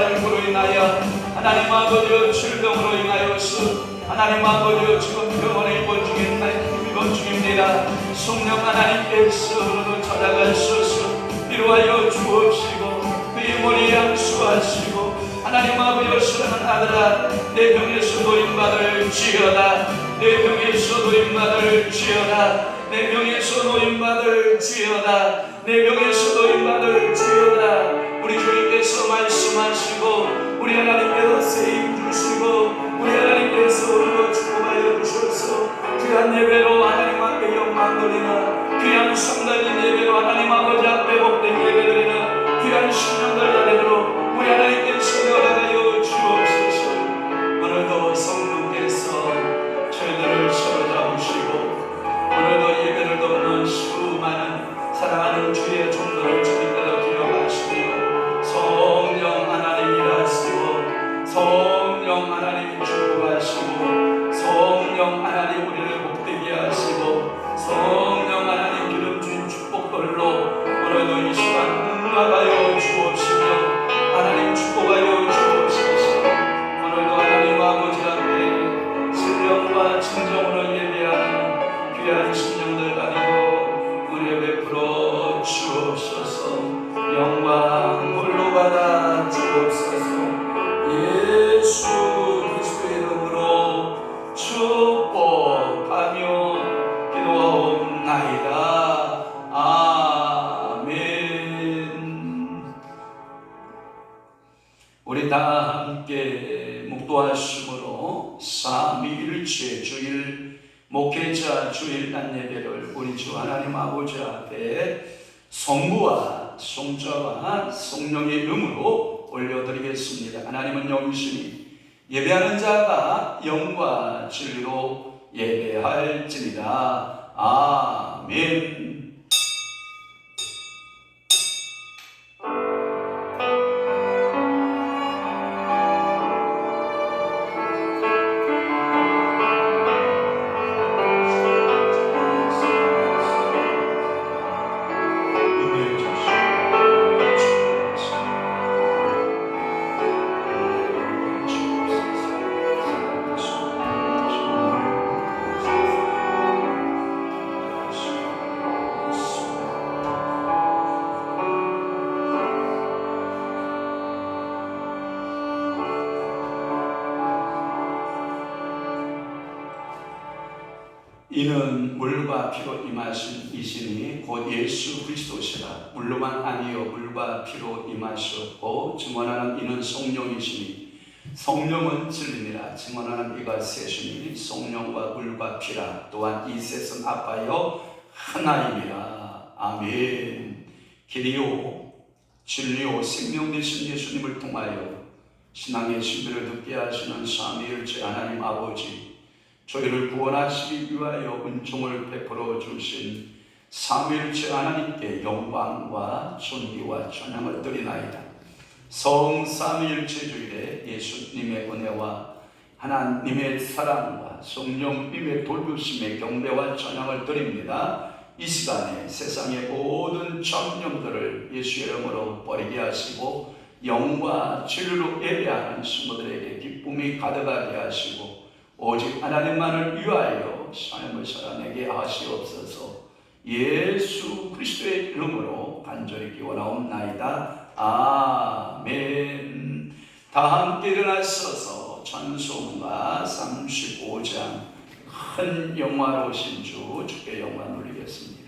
코로나19로 인하여 하나님 아버지여 질병으로 인하여서 하나님 아버지여 지금 병원에 입원 중입니다. 성령 하나님께서 찾아가셔서 위로하여 주옵시고 그의 머리에 양수하시고 하나님 아버지여 사랑하는 아들아 내 병에서 노임받을지어다. 내 병에서 노임받을지어다. 내 병에서 노임받을지어다. 내 병에서 노임받을지어다. 우리 주님께서 말씀하시고 우리 하나님께서 세임 주시고 우리 하나님께서 축복하여 주셔서 귀한 예배로 하나님 앞에 영광 돌리나 귀한 성달인 예배로 하나님 아버지 앞에 복된 예배 드리는 귀한 신령들 나대로 우리 하나님께서 허락하여 주옵소서. 오늘도 성령께서 저희들을 사로잡으시고 오늘도 예배를 돕는 수많은 사랑하는 주의 종들을 주님께서 기억하시며 성령 하나님이라시고 성령 하나님 축복하시고 성령 하나님 우리를 복되게 하시고 성령 하나님 기름진 축복들로 오늘도 이 시간 응답하여 주옵시며 하나님 축복하여 주옵소서. 오늘도 하나님 아버지 앞에 신령과 진정으로 예배하는 귀한 심령들 가리고 은혜 베풀어 주옵소서. 영광 홀로 받아 주옵소서. 예수 그리스도의 이름으로 축복하며 기도하옵나이다. 아멘. 우리 다 함께 묵도하심으로 삼위일체 주일 목회자 주일날 예배를 우리 주 하나님 아버지 앞에 성부와 성자와 성령의 이름으로 올려드리겠습니다. 하나님은 영이시니 예배하는 자가 영과 진리로 예배할지니라. 아멘. 이는 물과 피로 임하신 이시니 곧 예수 그리스도시라. 물로만 아니요 물과 피로 임하셨고 증언하는 이는 성령이시니 성령은 진리니라. 증언하는 이가 셋이니 성령과 물과 피라. 또한 이 셋은 아파요 하나임이라. 아멘. 길이요 진리요 생명 되신 예수님을 통하여 신앙의 신비를 듣게 하시는 삼위일체 하나님 아버지, 저희를 구원하시기 위하여 은총을 베풀어 주신 삼위일체 하나님께 영광과 존귀와 찬양을 드리나이다. 성삼위일체 주일에 예수님의 은혜와 하나님의 사랑과 성령님의 돌보심의 경배와 찬양을 드립니다. 이 시간에 세상의 모든 잡념들을 예수의 이름으로 버리게 하시고 영과 진리로 예배하는 성도들에게 기쁨이 가득하게 하시고 오직 하나님만을 위하여 삶을 살아내게 하시옵소서. 예수 그리스도의 이름으로 간절히 기원하옵나이다. 아멘. 다 함께 일어나셔서 찬송가 35장 큰 영화로우신 주 주께 영광 돌리겠습니다.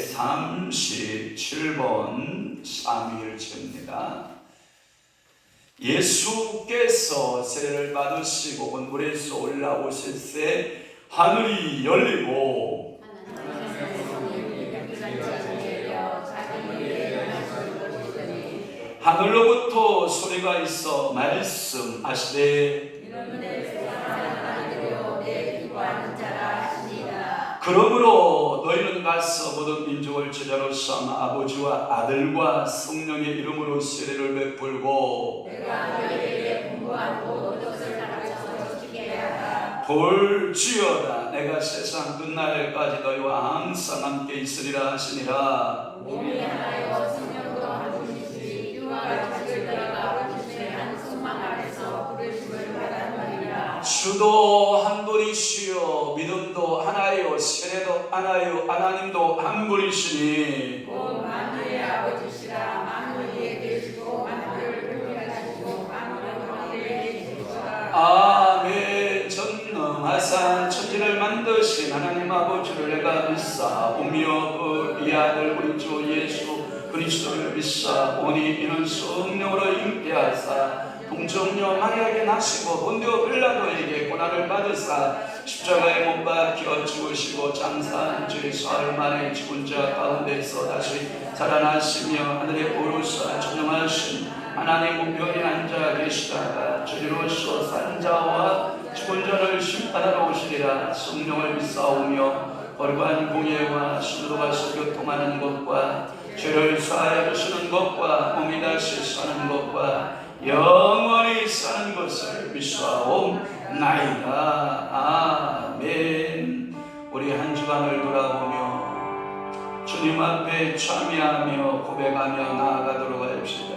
137번 사무엘체입니다. 예수께서 세례를 받으시고 온물에서 올라오실 때 하늘이 열리고 하늘로부터 소리가 있어 말씀하시되 그러므로 너희는 가서 모든 민족을 제자로 삼아 아버지와 아들과 성령의 이름으로 세례를 베풀고 내가 너희에게 공부한 모든 것을 가르쳐 지키게 하라. 볼지어다 내가 세상 끝날까지 너희와 항상 함께 있으리라 하시니라. 몸이 하나여 성령도 한 분이시 유아 가지를 너희가 주님의 한 손만 아래서 부르심을 받았느니라. 주도 한 분이시요 믿음도 하나요 세례도 하나요 하나님도 한 분이시니 곧 만물의 아버지시라. 만물 위에 계시고 만물을 통일하시고 만물은 만물에 계시도다. 아멘. 전능하사 천지를 만드신 하나님 아버지를 내가 믿사오며 그의 아들 우리 주 예수 그리스도를 믿사오니 이는 성령으로 잉태하사 동정녀 마리아에게 나시고 본디오 빌라도에게 고난을 받으사 십자가에 못 박혀 죽으시고 장사한 지 사흘 만에 죽은 자 가운데서 다시 살아나시며 하늘에 오르사 전능하신 하나님 우편에 앉아 계시다가 저리로서 산 자와 죽은 자를 심판하러 오시리라. 성령을 믿사오며 거룩한 공예와 신도가서 교통하는 것과 죄를 사하여 주시는 것과 몸이 다시 사는 것과 영원히 사는 것을 믿사옵나이다. 아멘. 우리 한 주간을 돌아보며 주님 앞에 참여하며 고백하며 나아가도록 합시다.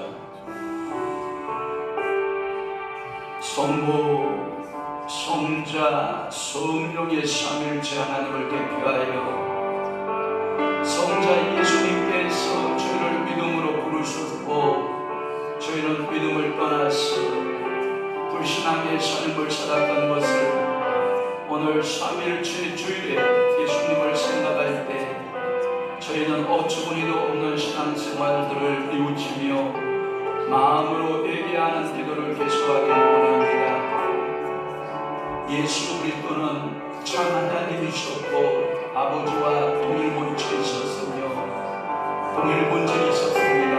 성부, 성자, 성령의 삼일체 하나님을 대표하여 성자 예수님께서 저희를 믿음으로 부르셨고 저희는 믿음을 떠나서 불신앙의 삶을 살았던 것을 오늘 3일째 주일에 예수님을 생각할 때 저희는 어처구니도 없는 신앙생활들을 뉘우치며 마음으로 예배하는 기도를 계속하기 원합니다. 예수 그리스도는 참 하나님이셨고 아버지와 동일본체에 있었으며 동일본질이 있었습니다.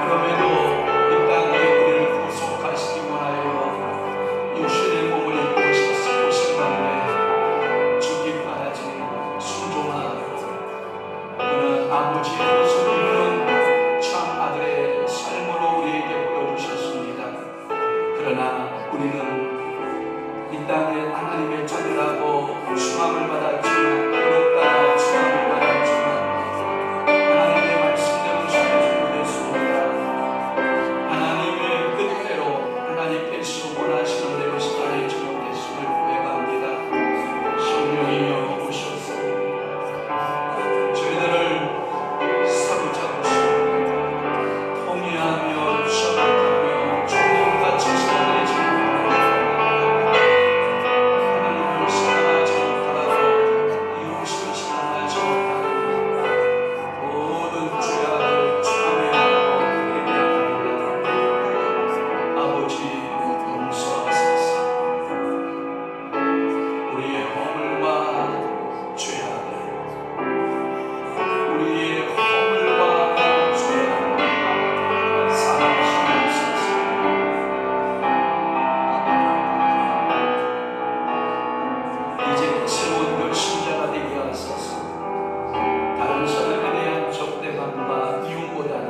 그럼에도 이 땅에 우리를 구속하시기 원하여 육신의 몸을 입고 오셨는데 죽기까지 순종하고 그는 아버지의 뜻을 이루는 참 아들의 삶으로 우리에게 보여주셨습니다. 그러나 우리는 이 땅에 하나님의 자녀라고 수함을 받았지만 그릇 따라 수함을 받았지만 하나님의 말씀대로 살지 못했습니다. 하나님의 뜻대로 하나님께서 원하시는 대로 살지 못했음을 고백합니다. 성령이여 오셔서 저희들을 사로잡으시고 통일하며 잡아가며 주님같이 살아내시는 하나님을 사랑하지 못하고 이웃을 사랑하지 못하고 모든 죄악을 참회하고 회개합니다. 아버지 용서하소서. 우리의 허물과 죄악을 우리의 허물과 죄악을 사하시옵소서. 이제 새로운 결심자가 되게 하소서. 다른 사람에 대한 적대감과 미움보다는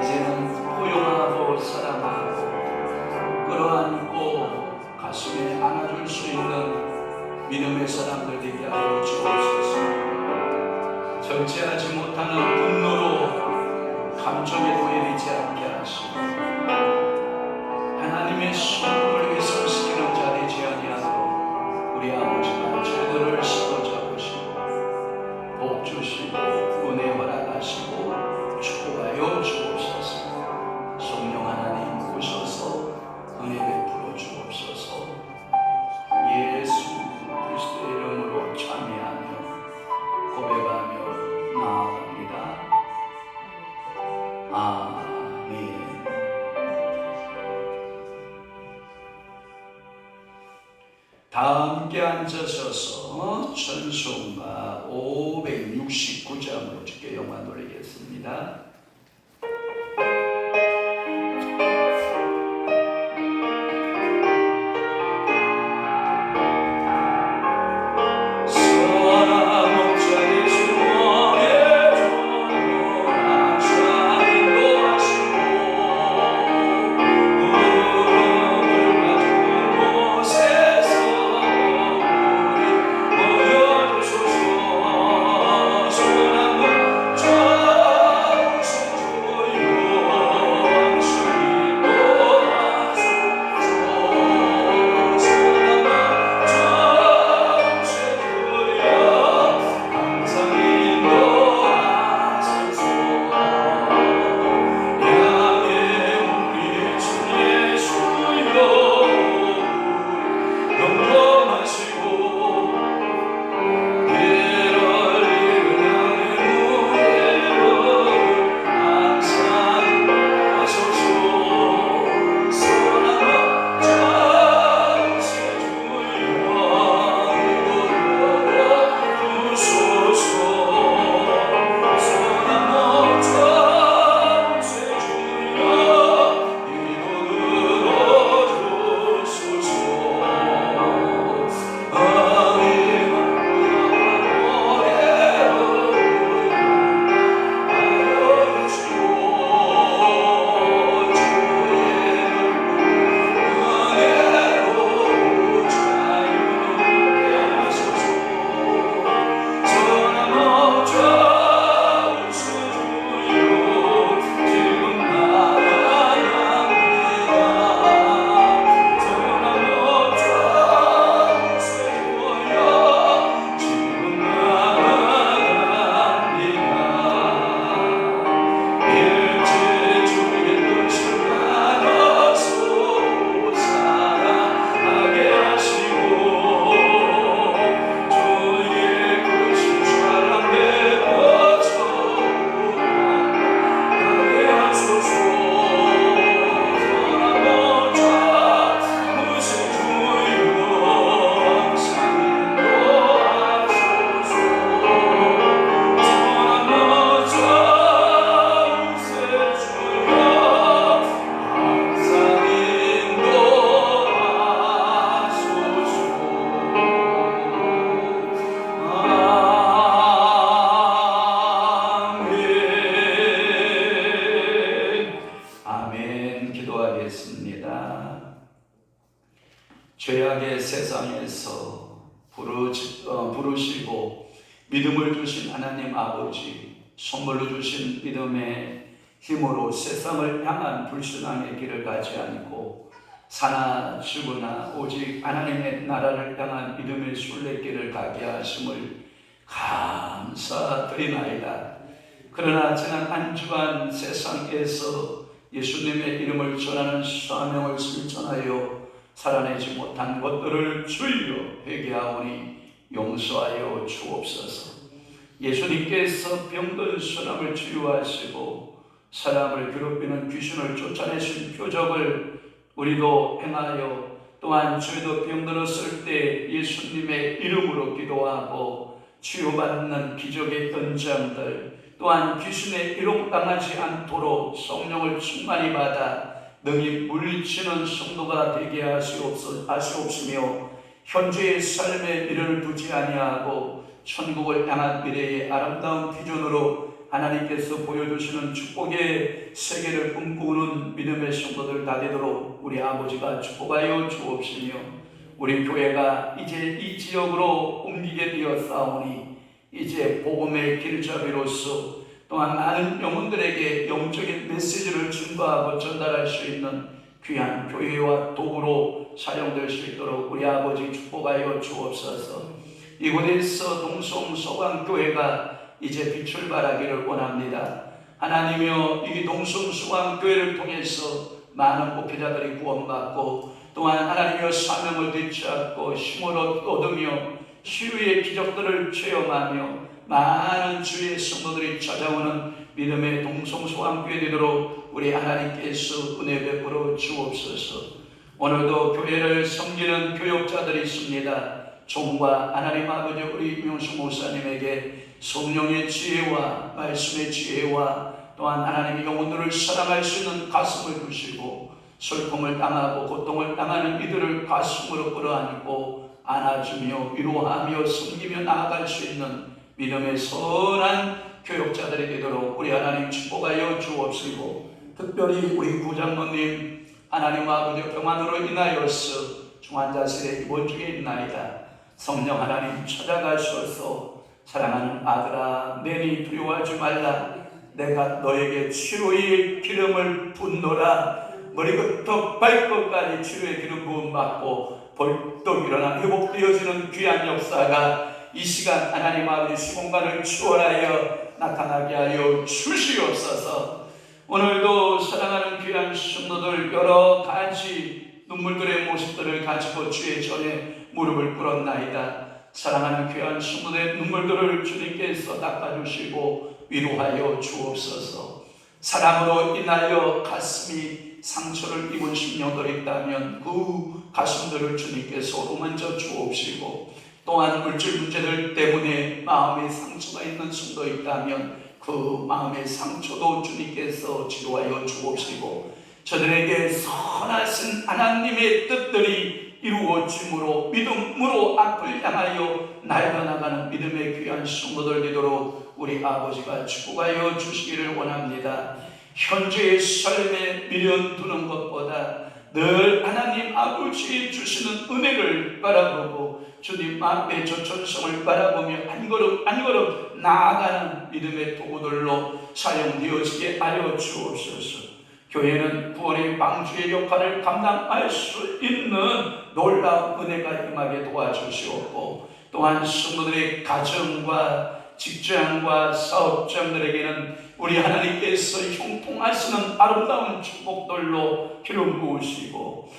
이제는 포용하고 사랑하고 끌어안고 가슴에 안아줄 수 있는 믿음의 사람들 되게 하여 주옵소서. 절제하지 못하는 분노로 감정에 노예되지 않게 하시고 하나님의 성품을 훼손시키는 자 되지 아니하도록 우리 아버지가 저희들을 사로잡으시고 복 주시고 은혜 허락하시고 축복하여 주옵소서. 성령 하나님 오셔서 은혜 베풀어 주옵소서. 예수 그리스도의 이름으로 참여하며 고백하며 나아갑니다. 아멘. 다 함께 앉으셔서 찬송가 569장으로 주께 영광 돌리겠습니다. 죄악의 세상에서 부르시고 믿음을 주신 하나님 아버지, 선물로 주신 믿음의 힘으로 세상을 향한 불신앙의 길을 가지 않고 사나 죽으나 오직 하나님의 나라를 향한 믿음의 순례길을 가게 하심을 감사드리나이다. 그러나 지난 한 주간 세상에서 예수님의 이름을 전하는 사명을 실천하여 살아내지 못한 것들을 주여 회개하오니 용서하여 주옵소서. 예수님께서 병든 사람을 치유하시고 사람을 괴롭히는 귀신을 쫓아내신 표적을 우리도 행하여 또한 저희도 병들었을 때 예수님의 이름으로 기도하고 치유받는 기적의 현장들, 또한 귀신의 이용당하지 않도록 성령을 충만히 받아 능히 물리치는 성도가 되게 하시옵시며 현재의 삶에 미련을 두지 아니하고 천국을 향한 미래의 아름다운 비전으로 하나님께서 보여주시는 축복의 세계를 꿈꾸는 믿음의 성도들 다 되도록 우리 아버지가 축복하여 주옵시며 우리 교회가 이제 이 지역으로 옮기게 되었사오니 이제 복음의 길잡이로서 또한 많은 영혼들에게 영적인 메시지를 증거하고 전달할 수 있는 귀한 교회와 도구로 사용될 수 있도록 우리 아버지 축복하여 주옵소서. 이곳에서 동성소강교회가 이제 빛을 발하기를 원합니다. 하나님이여, 이 동성소강교회를 통해서 많은 목회자들이 구원받고 또한 하나님이여 사명을 되찾고 힘을 얻으며 치유의 기적들을 체험하며 많은 주의 성도들이 찾아오는 믿음의 동성소환교회 되도록 우리 하나님께서 은혜 베풀어 주옵소서. 오늘도 교회를 섬기는 교역자들이 있습니다. 종과 하나님 아버지 우리 이명수 목사님에게 성령의 지혜와 말씀의 지혜와 또한 하나님의 영혼들을 사랑할 수 있는 가슴을 주시고 슬픔을 당하고 고통을 당하는 이들을 가슴으로 끌어안고 안아주며 위로하며 섬기며 나아갈 수 있는 믿음의 선한 교역자들이 되도록 우리 하나님 축복하여 주옵시고, 특별히 우리 부장로님 하나님 아버지 평안으로 인하여서 중환자실에 입원 중에 있나이다. 성령 하나님 찾아가셔서 사랑하는 아들아, 내니 두려워하지 말라. 내가 너에게 치료의 기름을 붓노라. 머리부터 발끝까지 치료의 기름 부음 받고 벌떡 일어나 회복되어지는 귀한 역사가 이 시간 하나님 아버지 시공간을 추월하여 나타나게 하여 주시옵소서. 오늘도 사랑하는 귀한 성도들 여러 가지 눈물들의 모습들을 가지고 주의 전에 무릎을 꿇었나이다. 사랑하는 귀한 성도들의 눈물들을 주님께서 닦아주시고 위로하여 주옵소서. 사랑으로 인하여 가슴이 상처를 입은 심령들이 있다면 그 가슴들을 주님께서 어루만져 주옵시고, 또한 물질 문제들 때문에 마음에 상처가 있는 성도 있다면 그 마음의 상처도 주님께서 치료하여 주옵시고, 저들에게 선하신 하나님의 뜻들이 이루어짐으로 믿음으로 앞을 향하여 날아나가는 믿음의 귀한 성도들 되도록 우리 아버지가 축복하여 주시기를 원합니다. 현재의 삶에 미련 두는 것보다 늘 하나님 아버지 주시는 은혜를 바라보고 주님 앞에 저 전성을 바라보며 한 걸음 한 걸음 나아가는 믿음의 도구들로 사용되어지게 하여 주옵소서. 교회는 구원의 방주의 역할을 감당할 수 있는 놀라운 은혜가 임하게 도와주시옵고, 또한 성도들의 가정과 직장과 사업장들에게는 우리 하나님께서 형통하시는 아름다운 축복들로 기름 부으시고,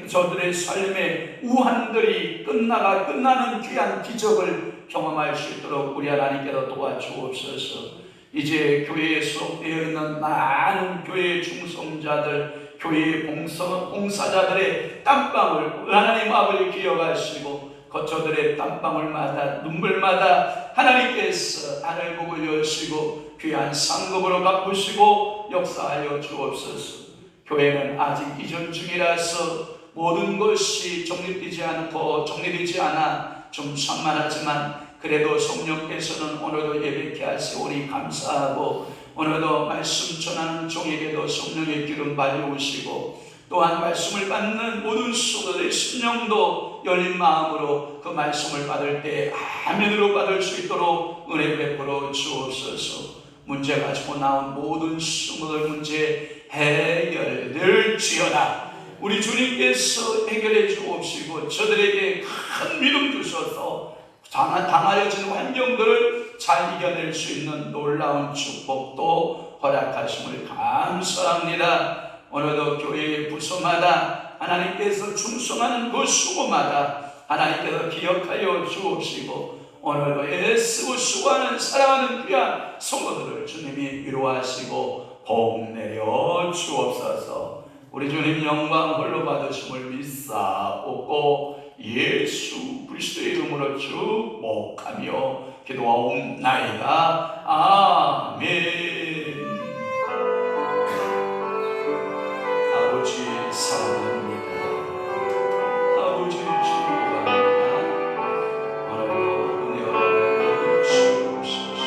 저들의 삶의 우환들이 끝나는 귀한 기적을 경험할 수 있도록 우리 하나님께서 도와주옵소서. 이제 교회에 수록되어 있는 많은 교회의 중성자들, 교회의 봉사자들의 땀방울 하나님 아버지 기억하시고, 거처들의 땀방울마다 눈물마다 하나님께서 하늘 복을 여시고 귀한 상급으로 갚으시고 역사하여 주옵소서. 교회는 아직 이전 중이라서 모든 것이 정립되지 않아 좀 산만하지만, 그래도 성령께서는 오늘도 예배케 하시오니 감사하고, 오늘도 말씀 전하는 종에게도 성령의 기름 발려오시고, 또한 말씀을 받는 모든 성도들의 심령도 열린 마음으로 그 말씀을 받을 때 아멘으로 받을 수 있도록 은혜 베풀어 주옵소서. 문제 가지고 나온 모든 성도들 문제 해결될지어다. 우리 주님께서 해결해 주옵시고, 저들에게 큰 믿음 주셔서 당하여진 환경들을 잘 이겨낼 수 있는 놀라운 축복도 허락하심을 감사합니다. 오늘도 교회의 부서마다 하나님께서 충성하는 그 수고마다 하나님께서 기억하여 주옵시고, 오늘도 애쓰고 수고하는 사랑하는 귀한 성도들을 주님이 위로하시고 복 내려 주옵소서. 우리 주님 영광 홀로 받으심을 믿사옵고 예수 그리스도의 이름으로 축복하며 기도하옵나이다. 아멘. 아버지 사랑합니다. 아버지 축복합니다. 오늘도 은혜와 은혜를 주옵소서.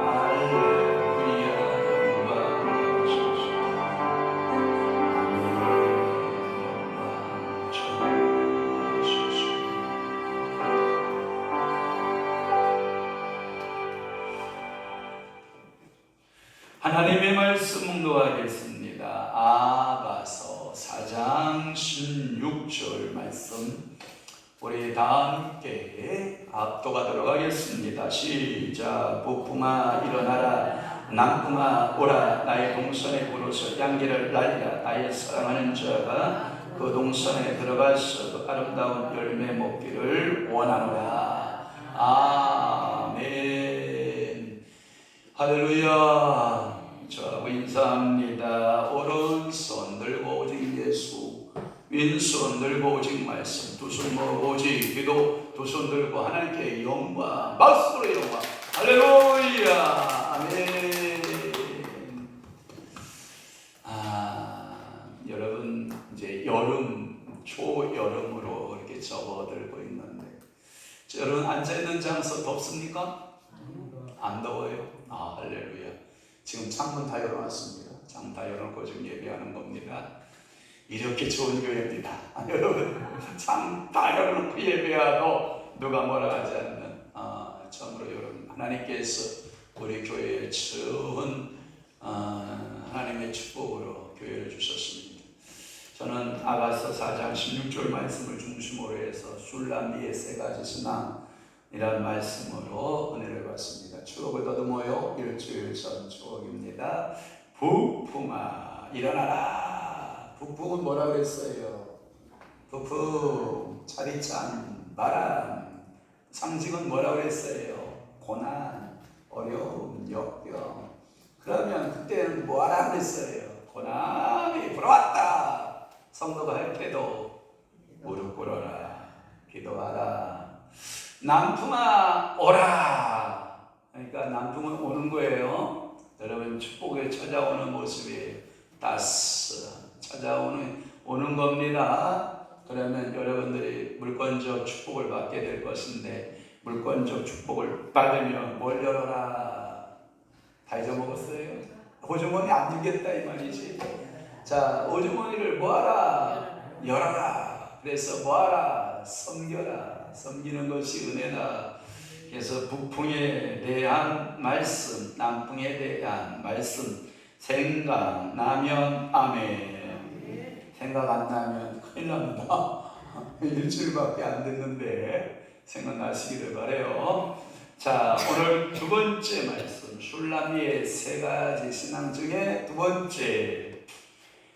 할렐루야 영광하소서. 하나님의 말씀 묵도하겠습니다. 아가서 4장 16절 말씀 우리 다 함께 압도하도록 하겠습니다. 시작. 북풍아 일어나라, 남풍아 오라. 나의 동산에 불어서 양기를 날리라. 나의 사랑하는 자가 그 동산에 들어가서 그 아름다운 열매 먹기를 원하노라. 아멘. 할렐루야. 저하고 인사합니다. 오른손 들고 오직 예수, 왼손 들고 오직 말씀, 두 손 모으고 오직 기도, 두 손 들고 하나님께 영광, 박수로 영광. 할렐루야. 아멘. 여러분 이제 여름, 초여름으로 이렇게 접어들고 있는데, 여러분 앉아있는 장소 덥습니까? 안 더워요? 할렐루야. 지금 창문 다 열어놨습니다. 창문 다 열어놓고 지금 예배하는 겁니다. 이렇게 좋은 교회입니다. 여러분 창 다 열어놓고 예배하고 누가 뭐라 하지 않는, 참으로 여러분 하나님께서 우리 교회에 좋은 하나님의 축복으로 교회를 주셨습니다. 저는 아가서 4장 16절 말씀을 중심으로 해서 술람미의 세 가지 신앙이라는 말씀으로 은혜를 받습니다. 추억을 더듬어요. 일주일 전 추억입니다. 북풍아 일어나라. 북풍은 뭐라 그랬어요? 북풍 차리찬 바람. 상징은 뭐라 그랬어요? 고난, 어려움, 역경. 그러면 그때는 뭐하라 그랬어요? 고난이 불어왔다. 성도가 할 때도 무릎 꿇어라, 기도하라. 남풍아 오라. 그러니까 남풍은 오는 거예요. 여러분 축복에 찾아오는 모습이 따스 오는 겁니다. 그러면 여러분들이 물권적 축복을 받게 될 것인데, 물권적 축복을 받으면 뭘 열어라? 다 잊어먹었어요? 호주머니 안 열겠다 이 말이지. 자, 호주머니를 뭐하라? 열어라. 그래서 뭐하라? 섬겨라. 섬기는 것이 은혜다. 그래서 북풍에 대한 말씀, 남풍에 대한 말씀, 생각나면 아멘. 생각 안 나면 큰일 납니다. 일주일밖에 안 됐는데 생각나시기를 바라요. 자, 오늘 두 번째 말씀, 술람미의 세 가지 신앙 중에 두 번째,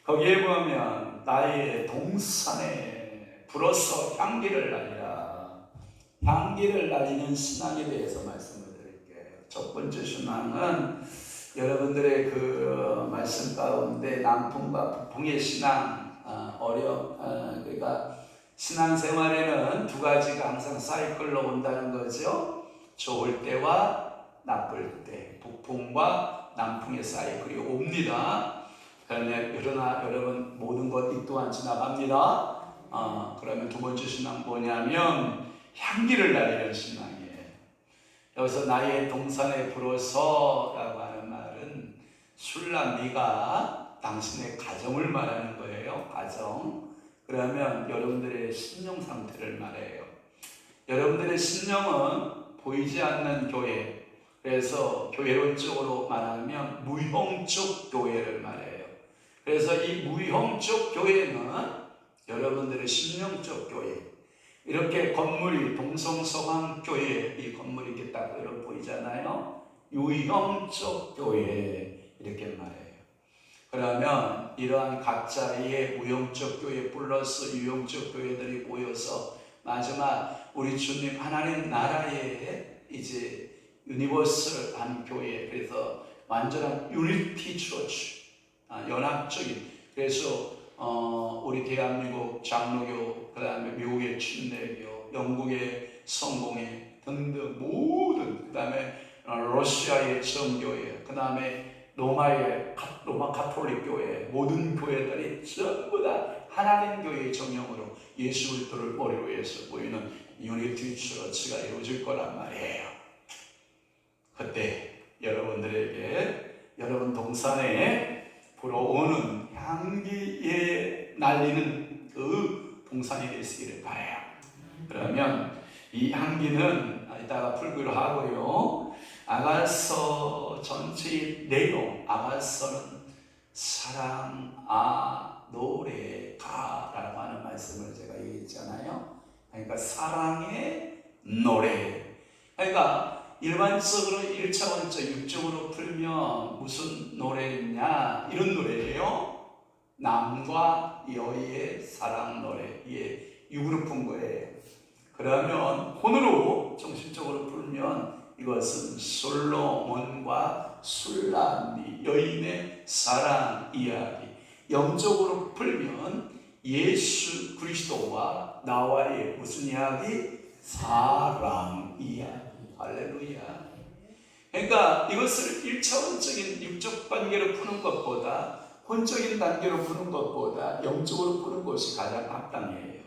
거기에 보면 나의 동산에 불어서 향기를 날리라. 향기를 날리는 신앙에 대해서 말씀을 드릴게요. 첫 번째 신앙은 여러분들의 그 말씀 가운데 남풍과 북풍의 신앙, 그러니까 신앙생활에는 두 가지가 항상 사이클로 온다는 거죠. 좋을 때와 나쁠 때, 북풍과 남풍의 사이클이 옵니다. 그러나 여러분 모든 것 이 또한 지나갑니다. 그러면 두 번째 신앙 뭐냐면 향기를 날리는 신앙이에요. 여기서 나의 동산에 불어서 라고 하는 말은 술람미가 당신의 가정을 말하는 거예요. 가정. 그러면 여러분들의 심령 상태를 말해요. 여러분들의 심령은 보이지 않는 교회, 그래서 교회론적으로 말하면 무형적 교회를 말해요. 그래서 이 무형적 교회는 여러분들의 심령적 교회, 이렇게 건물이 동성서강교회, 이 건물이 이렇게 딱 이렇게 보이잖아요. 유형적 교회 이렇게 말해요. 그러면 이러한 각자의 무형적 교회 플러스 유형적 교회들이 모여서 마지막 우리 주님 하나님 나라의 이제 유니버설한 교회, 그래서 완전한 유니티 처치, 연합적인, 그래서 우리 대한민국 장로교, 그 다음에 미국의 침례교, 영국의 성공회 등등 모든, 그 다음에 러시아의 정교회, 그 다음에 로마 가톨릭 교회, 모든 교회들이 전부 다 하나님 교회의 정령으로 예수 그리스도를 머리로 해서 보이는 유니티 처치가 이루어질 거란 말이에요. 그때 여러분들에게 여러분 동산에 불어오는 향기에 날리는 그 동산이 되시기를 바라요. 그러면 이 향기는 이따가 풀기로 하고요. 아가서 전체의 내용, 아가서는 사랑, 노래, 가라고 하는 말씀을 제가 얘기했잖아요. 그러니까 사랑의 노래. 그러니까 일반적으로 1차원적 육적으로 풀면 무슨 노래냐, 이런 노래예요. 남과 여의 사랑 노래, 이게 육으로 푼 거예요. 그러면 혼으로 정신적으로 풀면 이것은 솔로몬과 술람미 여인의 사랑 이야기, 영적으로 풀면 예수 그리스도와 나와의 무슨 이야기? 사랑 이야기. 할렐루야. 그러니까 이것을 1차원적인 육적 관계로 푸는 것보다 혼적인 단계로 푸는 것보다 영적으로 푸는 것이 가장 합당해요.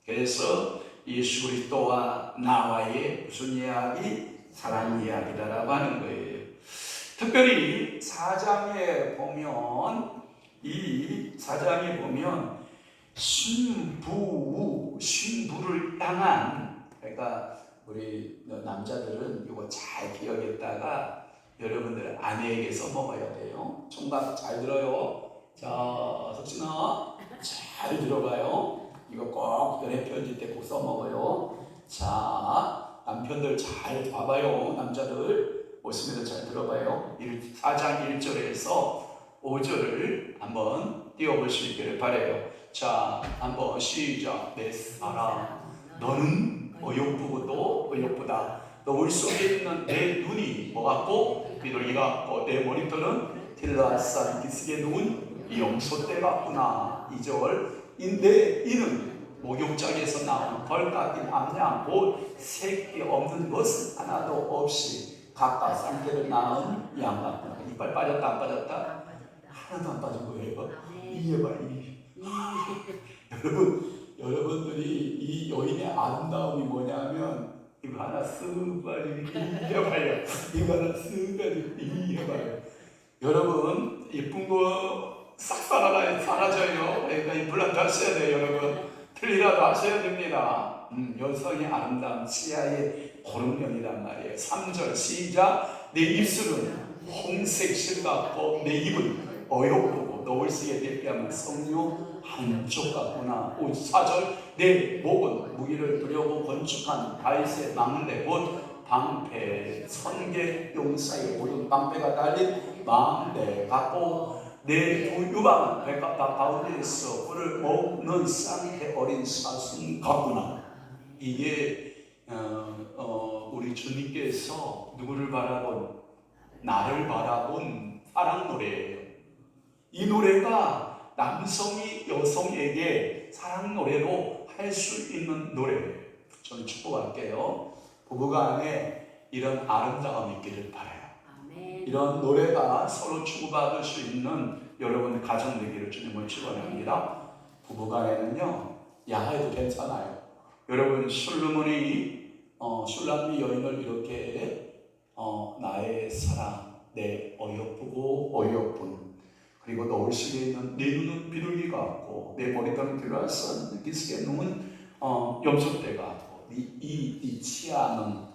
그래서 예수 그리스도와 나와의 무슨 이야기? 사랑 이야기다라고 하는 거예요. 특별히 4장에 보면 이 4장에 보면 신부를 향한, 그러니까 우리 남자들은 이거 잘 기억했다가 여러분들 아내에게 써먹어야 돼요. 총각 잘 들어요. 자, 석진아 잘 들어봐요. 이거 꼭 연애 편지 때 꼭 써먹어요. 자, 남편들 잘 봐봐요. 남자들 오시면 잘 들어봐요. 4장 1절에서 5절을 한번 띄워볼 수 있기를 바라요. 자, 한번 시작. 내 사랑, 너는 어여쁘고도 어여쁘다. 너울 속에 있는 내 눈이 뭐 같고? 비둘기 같고, 내 머리털은 틸라산 기슭에 누운 염소떼 같구나. 2절, 내 이는 목욕장에서 나온 덜 깎인 암양 곧 새끼 없는 것은 하나도 없이 각각 쌍태를 낳은 양 같구나. 이빨 빠졌다 안 빠졌다? 하나도 안 빠진 거예요. 이해봐. 여러분들이 이 여인의 아름다움이 뭐냐면 이거 하나 쓱 가지고 이해봐요. 이거 하나 쓱 가지고 이해봐요. 여러분 예쁜 거 싹 사라져요. 그러니까 임플란트 하셔야 돼요. 여러분 틀리라도 하셔야 됩니다. 여성의 아름다움 치아의 고름면이란 말이에요. 3절 시작. 내 입술은 홍색 실 같고 내 입은 어여쁘고 너울 속에 대표하는 석류 한쪽 같구나. 4절 내 목은 무기를 두려고 건축한 다윗의 막내 곧 방패 천개 용사의 모든 방패가 달린 망대 같고 내 두 유방은 백합다 가운데에서 꿀을 먹는 쌍태 어린 사슴 같구나. 이게 우리 주님께서 누구를 바라본? 나를 바라본 사랑 노래예요. 이 노래가 남성이 여성에게 사랑 노래로 할 수 있는 노래예요. 저는 축복할게요. 부부간에 이런 아름다움이 있기를 바라요. 이런 노래가 서로 주고받을 수 있는 여러분의 가정 되기를 주님을 축원합니다. 부부간에는요 야해도 괜찮아요. 여러분 솔로몬이 술람미 여인을 이렇게 나의 사랑, 내 어여쁘고 어여쁜, 그리고 너울 속에 있는 내 눈은 비둘기 같고 내 머리털은 딜라산 기슭에 누운 염소떼 같고 이 치아는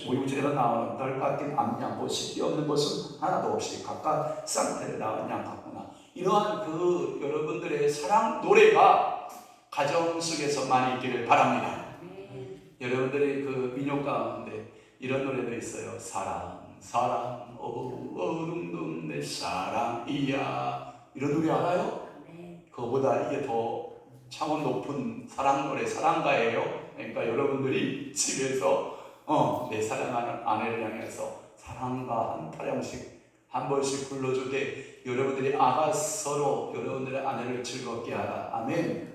목욕제로 나오는 덜 깎인 암양 곧 씻기 없는 것은 하나도 없이 각각 쌍태를 낳은 양 같구나. 이러한 그 여러분들의 사랑 노래가 가정 속에서 많이 있기를 바랍니다. 여러분들의 그 민요 가운데 이런 노래도 있어요. 사랑 사랑 어둠둠 내 사랑이야. 이런 노래 알아요? 그거보다 이게 더 차원 높은 사랑 노래 사랑가예요. 그러니까 여러분들이 집에서 내 사랑하는 아내를 향해서 사랑가 한 타령씩 한 번씩 불러주되 여러분들이 서로 여러분들의 아내를 즐겁게 하라. 아멘.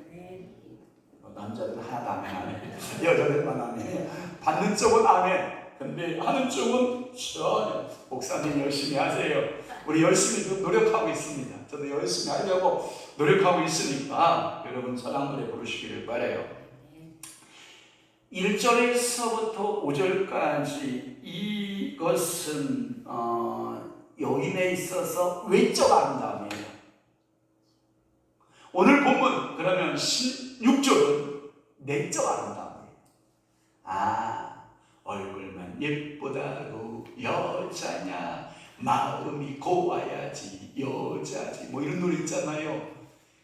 남자들은 하나도 아멘 안 해. 여자들만 아멘. 받는 쪽은 아멘. 근데 하는 쪽은 전혀. 목사님 열심히 하세요. 우리 열심히 노력하고 있습니다. 저도 열심히 하려고 노력하고 있으니까 여러분 사랑 노래 부르시기를 바라요. 1절에서부터 5절까지 이것은 여인에 있어서 외적 아름다움이에요. 오늘 본문 그러면 16절은 내적 아름다움이에요. 얼굴만 예쁘다고 여자냐, 마음이 고와야지 여자지, 뭐 이런 노래 있잖아요.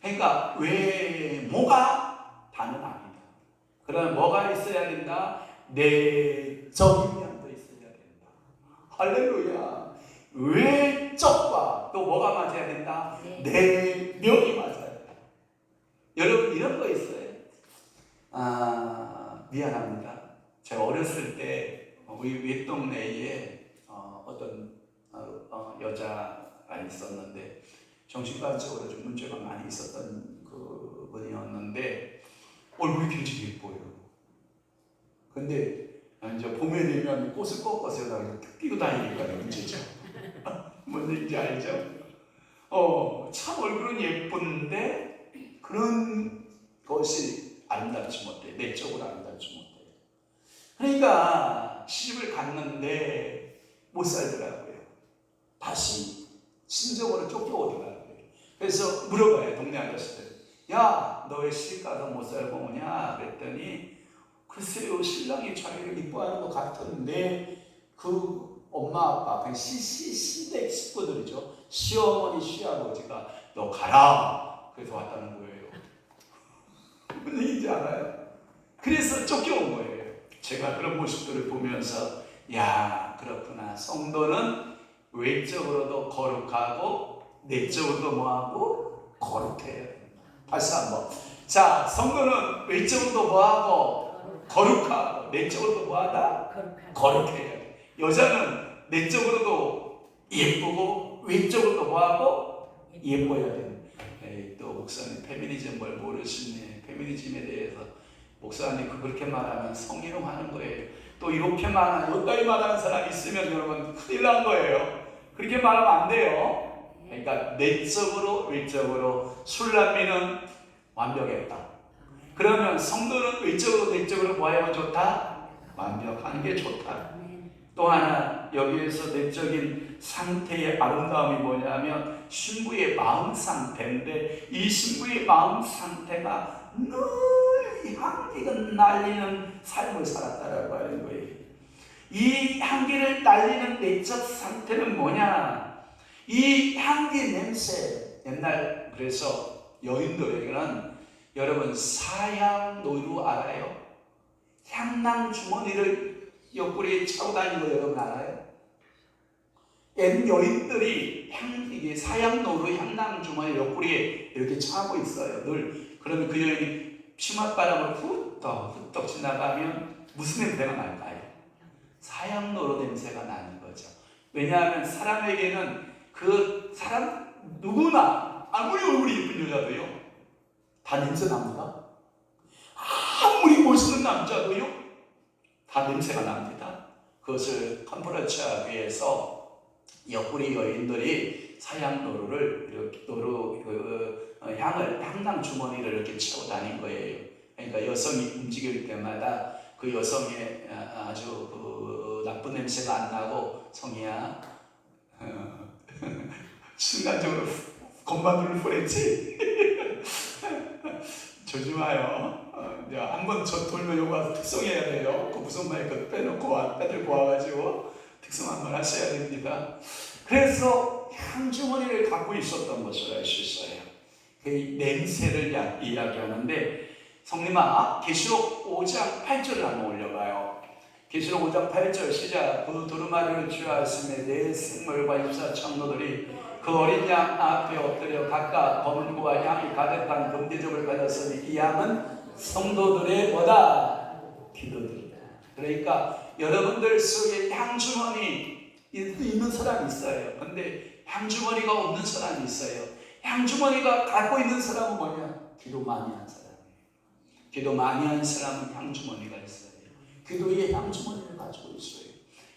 그러니까 외모가 다는 아니다. 그러면 뭐가 있어야 된다? 내적인 면도 있어야 된다. 할렐루야. 외적과 또 뭐가 맞아야 된다? 내면이 맞아야 된다. 여러분 이런 거 있어요. 미안합니다. 제가 어렸을 때 우리 윗동네에 어떤 여자가 있었는데 정신과적으로 좀 문제가 많이 있었던 그 분이었는데 얼굴이 굉장히 예뻐요. 근데 이제 봄에 되면 꽃을 꺾어서 여기다 끼고 다니니까 문제죠. 뭔 얘기인지 알죠? 참 얼굴은 예쁜데 그런 것이 아름답지 못해. 내적으로 아름답지 못해. 그러니까 시집을 갔는데 못 살더라고요. 다시 친정으로 쫓겨오더라고요. 그래서 물어봐요, 동네 아저씨들. 야, 너 왜 시집 가서 못 살고 오냐? 그랬더니 글쎄요, 신랑이 자기를 이뻐하는 것 같은데 그 엄마 아빠 그냥 시댁 식구들이죠. 시어머니 시아버지가 너 가라 그래서 왔다는 거예요. 무슨 얘기인지 알아요? 그래서 쫓겨온 거예요. 제가 그런 모습들을 보면서 야, 그렇구나. 성도는 외적으로도 거룩하고 내적으로도 뭐하고 거룩해요. 다시 한번. 자, 성도는 외적으로도 뭐하고 거룩하고 내적으로도 뭐하다? 거룩해요. 여자는 내적으로도 예쁘고 외적으로도 뭐하고 예뻐야 돼요. 또 목사님 페미니즘 뭘 모르시네. 페미니즘에 대해서 목사님 그렇게 말하면 성희롱하는 거예요. 또 이렇게 말하는 여기까지 말하는 사람이 있으면 여러분 큰일 난 거예요. 그렇게 말하면 안 돼요. 그러니까 내적으로 외적으로 술남미는 완벽했다. 그러면 성도는 외적으로 내적으로 뭐 하면 좋다? 완벽한 게 좋다. 또 하나 여기에서 내적인 상태의 아름다움이 뭐냐면 신부의 마음 상태인데 이 신부의 마음 상태가 늘 향기가 날리는 삶을 살았다라고 하는 거예요. 이 향기를 날리는 내적 상태는 뭐냐? 이 향기 냄새, 옛날 그래서 여인들에게는 여러분 사향노루 알아요? 향낭 주머니를 옆구리에 차고 다니는 거 여러분 알아요? 옛 여인들이 이게 사향노루 향낭 주머니 옆구리에 이렇게 차고 있어요. 늘. 그러면 그 여인이 치맛바람을 훌떡 지나가면 무슨 냄새가 날까요? 사향노루 냄새가 나는 거죠. 왜냐하면 사람에게는 그 사람 누구나 아무리 얼굴이 예쁜 여자도요 다 냄새 납니다. 아무리 멋있는 남자도요 다 냄새가 납니다. 그것을 캄보디아 교회에서 옆구리 여인들이 사향노루를 이렇게 향낭 주머니를 이렇게 채워 다닌 거예요. 그러니까 여성이 움직일 때마다 그 여성의 아주 그 나쁜 냄새가 안 나고 성이야 순간적으로 겁만 뻔했지. 조심하여. 한번 저 돌면 요거 와서 특성해야 돼요. 그 무슨 말 그 빼놓고 빼들고 와가지고 특성 한번 하셔야 됩니다. 그래서 향주머니를 갖고 있었던 것을 알 수 있어요. 그 냄새를 이야기하는데 성님아 계시록 5장 8절을 한번 올려봐요. 계시록 5장 8절 시작. 그 두루마리를 취하였음에 내 생물과 입사 청노들이 그 어린 양 앞에 엎드려 각각 검은고와 향이 가득한 금대접을 받았으니 이 양은 성도들의 뭐다? 기도들이다. 그러니까 여러분들 속에 향주머니 있는 사람이 있어요. 근데 향주머니가 없는 사람이 있어요. 향주머니가 갖고 있는 사람은 뭐냐? 기도 많이 한 사람이에요. 기도 많이 한 사람은 향주머니가 있어요. 기도의 향주머니를 가지고 있어요.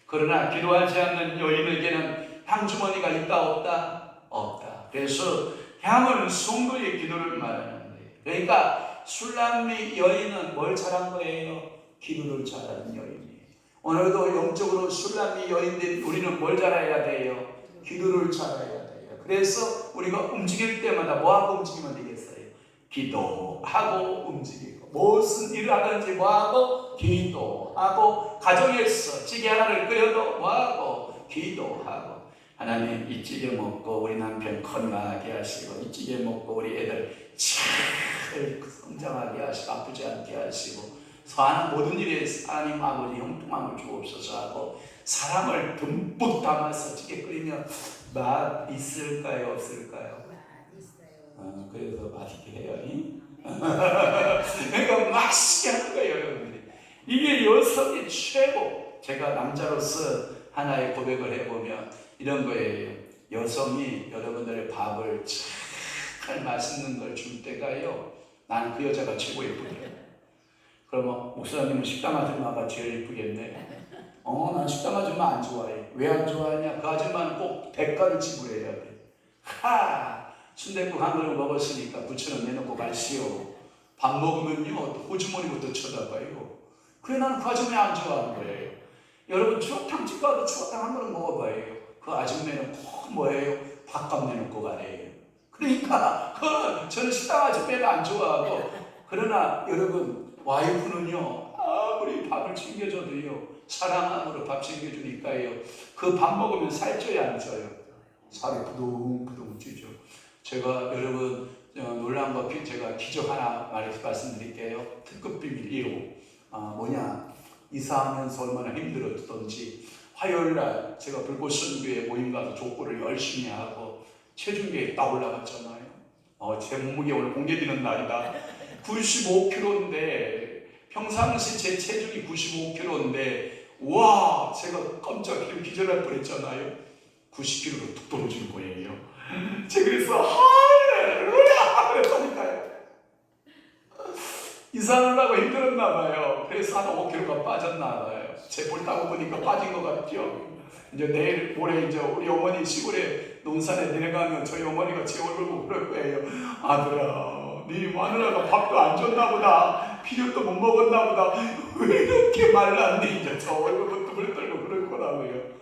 그러나 기도하지 않는 여인에게는 향주머니가 있다 없다? 없다. 그래서 향은 성도의 기도를 말하는 거예요. 그러니까 술람미 여인은 뭘 잘한 거예요? 기도를 잘하는 여인이에요. 오늘도 영적으로 술람미 여인들 우리는 뭘 잘해야 돼요? 기도를 잘해야 돼요. 그래서 우리가 움직일 때마다 뭐하고 움직이면 되겠어요? 기도하고 움직이고 무슨 일을 하든지 뭐하고? 기도하고 가정에서 찌개 하나를 끓여도 뭐하고? 기도하고 하나님 이 찌개 먹고 우리 남편 건강하게 하시고 이 찌개 먹고 우리 애들 잘 성장하게 하시고 아프지 않게 하시고 하는 모든 일에 하나님 아버지 형통함을 주옵소서 하고 사람을 듬뿍 담아서 찌개 끓이면 맛 있을까요? 없을까요? 있어요. 그래서 맛있게 해요. 그러니까 맛있게 하는 거예요, 여러분들이. 이게 여성의 최고. 제가 남자로서 하나의 고백을 해보면 이런 거예요. 여성이 여러분들의 밥을 잘 맛있는 걸 줄 때가요, 나는 그 여자가 최고 예쁘더라고요. 그러면 목사님은 식당 아줌마가 제일 예쁘겠네. 난 식당 아줌마 안 좋아해. 왜 안 좋아하냐? 그 아줌마는 꼭 대가를 지불해야 돼. 순댓국 한 그릇 먹었으니까 9,000원 내놓고 갈시오. 밥 먹으면요, 호주머니부터 쳐다봐요. 그래, 나는 그 아줌마 안 좋아하는 거예요. 여러분, 추어탕집 가도 추어탕 한 그릇 먹어봐요. 그 아줌마는 꼭 뭐예요? 밥값 내놓고 가래요. 그러니까 저는 식당 아줌마를 안 좋아하고, 그러나 여러분, 와이프는요, 아무리 밥을 챙겨줘도요, 사랑함으로 밥 챙겨주니까요, 그 밥 먹으면 살쪄야 안 쪄요? 살이 부둥부둥 찌죠. 제가 여러분 놀란 거 제가 기적 하나 말씀드릴게요. 특급 비밀 1호. 이사하면서 얼마나 힘들었던지 화요일날 제가 불꽃 선교회 모임 가서 족구를 열심히 하고 체중계에 딱 올라갔잖아요. 제 몸무게 오늘 공개되는 날이다. 95kg인데 평상시 제 체중이 95kg인데 와, 제가 깜짝 기절할 뻔했잖아요. 90kg로 뚝 떨어지는 거예요. 제가 그래서 할렐루야 그랬다니까요. 이사하느라고 힘들었나 봐요. 그래서 한 5kg가 빠졌나 봐요. 제 볼 따고 보니까 빠진 것 같죠. 이제 내일 모레 이제 우리 어머니 시골에 논산에 내려가면 저희 어머니가 제 얼굴 보고 그럴 거예요. 아들아, 네 마누라가 밥도 안 줬나 보다. 필요도 못 먹었나 보다. 왜 이렇게 말랐니? 이제 저 얼굴부터 물 떨고 그럴 거라고요.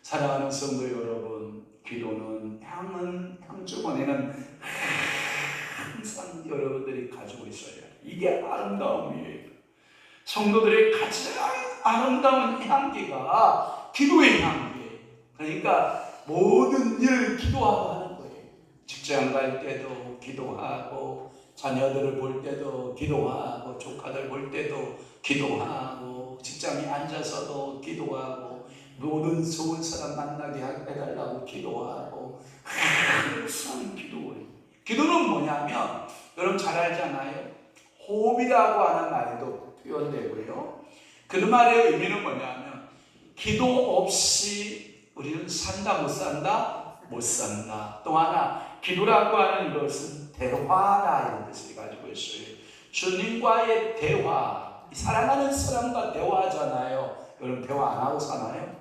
사랑하는 성도 여러분, 기도는 향주머니는 항상 여러분들이 가지고 있어야 해요. 이게 아름다움이에요. 성도들의 가장 아름다운 향기가 기도의 향기예요. 그러니까 모든 일을 기도하고 하는 거예요. 직장 갈 때도 기도하고, 자녀들을 볼 때도 기도하고, 조카들 볼 때도 기도하고, 직장에 앉아서도 기도하고, 모든 좋은 사람 만나게 해달라고 기도하고, 항상 기도해요. 기도는 뭐냐면 여러분 잘 알잖아요. 호흡이라고 하는 말도 표현되고요. 그 말의 의미는 뭐냐면 기도 없이 우리는 산다 못 산다? 못 산다. 또 하나 기도라고 하는 것은 대화다 이런 뜻을 가지고 있어요. 주님과의 대화. 사랑하는 사람과 대화하잖아요. 여러분 대화 안 하고 사나요?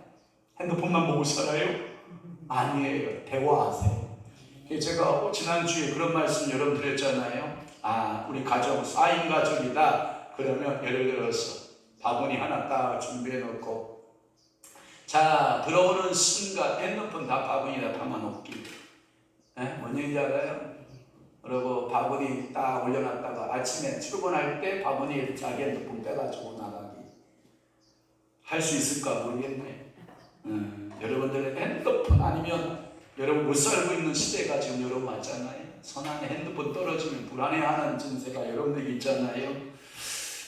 핸드폰만 보고 살아요? 아니에요. 대화하세요. 제가 지난주에 그런 말씀 여러분 드렸잖아요. 우리 가족 4인 가족이다. 그러면 예를 들어서 바구니 하나 딱 준비해 놓고, 자, 들어오는 순간 핸드폰 다 바구니에다 담아놓기. 뭔 얘기인지 알아요? 그리고 바구니 딱 올려놨다가 아침에 출근할 때 바구니에 자기 핸드폰 빼가지고 나가기. 할 수 있을까 모르겠네. 여러분들의 핸드폰 아니면 여러분 못 살고 있는 시대가 지금 여러분 왔잖아요. 손 안에 핸드폰 떨어지면 불안해하는 증세가 여러분들 있잖아요.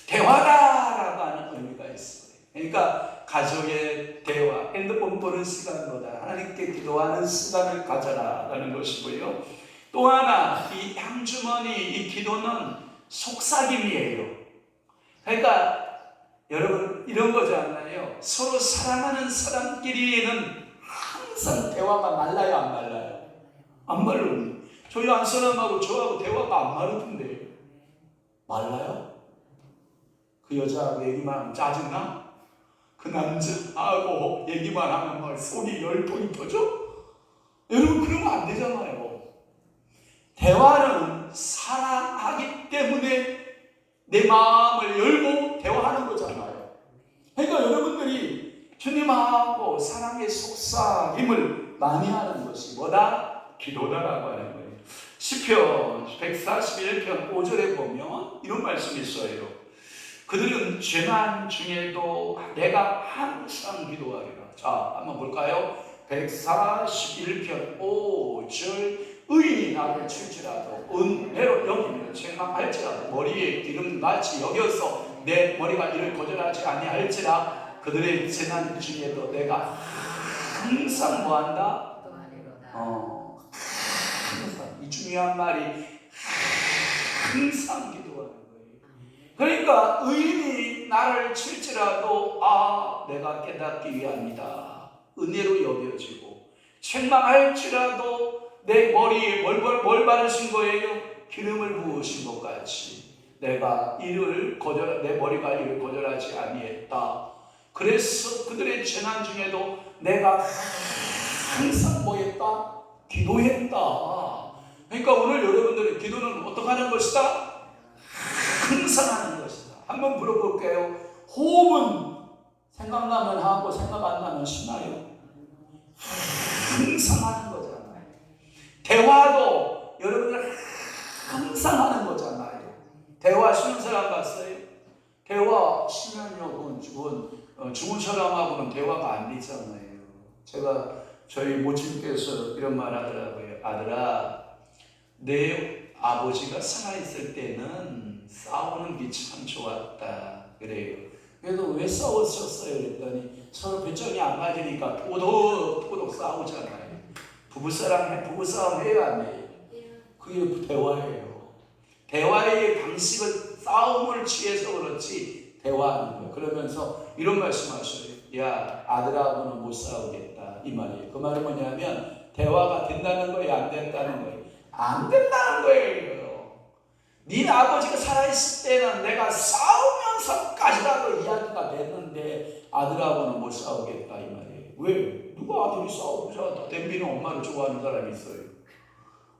대화다라고 하는 의미가 있어요. 그러니까 가족의 대화, 핸드폰 보는 시간보다 하나님께 기도하는 시간을 가져라라는 것이고요. 또 하나 이 향주머니, 이 기도는 속삭임이에요. 그러니까 여러분 이런 거잖아요. 서로 사랑하는 사람끼리는 항상 대화가 말라요, 안 말라요? 안 말라요. 저희 안 사람하고 저하고 대화가 안 마르던데 말라요? 그 여자하고 얘기만 하면 짜증나? 그 남자하고 얘기만 하면 막 속이 열통이 터져? 여러분 그러면 안 되잖아요. 대화는 사랑하기 때문에 내 마음을 열고 대화하는 거잖아요. 그러니까 여러분들이 주님하고 사랑의 속삭임을 많이 하는 것이 뭐다? 기도다라고 하는 거예요. 시편 141편 5절에 보면 이런 말씀이 있어요. 그들은 죄난 중에도 내가 항상 기도하리라. 자, 한번 볼까요? 141편 5절 의인이 나를 칠지라도 은혜로 여기며 책망할지라도 머리에 기름같이 여겨서 내 머리가 이를 거절하지 아니할지라 그들의 재난 중에도 내가 항상 뭐한다? 항상 이 중요한 말이 항상 기도하는 거예요. 그러니까 의인이 나를 칠지라도 내가 깨닫기 위함이다. 은혜로 여겨지고, 책망할지라도 내 머리에 뭘 바르신 거예요? 기름을 부으신 것 같이 내가 내 머리가 이를 거절하지 아니했다. 그래서 그들의 재난 중에도 내가 항상 뭐했다? 기도했다. 그러니까 오늘 여러분들의 기도는 어떻게 하는 것이다? 항상 하는 것이다. 한번 물어볼게요. 호흡은 생각나면 하고 생각 안 나면 쉬나요? 항상 하는 거잖아요. 대화도 여러분들 항상 하는 거잖아요. 대화 쉬는 사람 봤어요? 대화 쉬면요, 죽은 사람하고는 대화가 안 되잖아요. 제가 저희 모친께서 이런 말 하더라고요. 아들아, 내 아버지가 살아있을 때는 싸우는 게 참 좋았다 그래요. 그래도 왜 싸웠었어요? 그랬더니 서로 배짱이 안 맞으니까 토독토독 싸우잖아요. 부부싸움 해요, 안 해요? 그게 대화예요. 대화의 방식은 싸움을 취해서 그렇지 대화하는 거예요. 그러면서 이런 말씀하셔요. 야, 아들하고는 못 싸우겠다 이 말이에요. 그 말은 뭐냐면 대화가 된다는 거예요, 안 된다는 거예요? 안 된다는 거예요. 네 아버지가 살아있을 때는 내가 싸우면서까지라도 이야기가 됐는데 아들하고는 못 싸우겠다 이 말이에요. 왜? 누가 아들이 싸우자 댐비는 엄마를 좋아하는 사람이 있어요?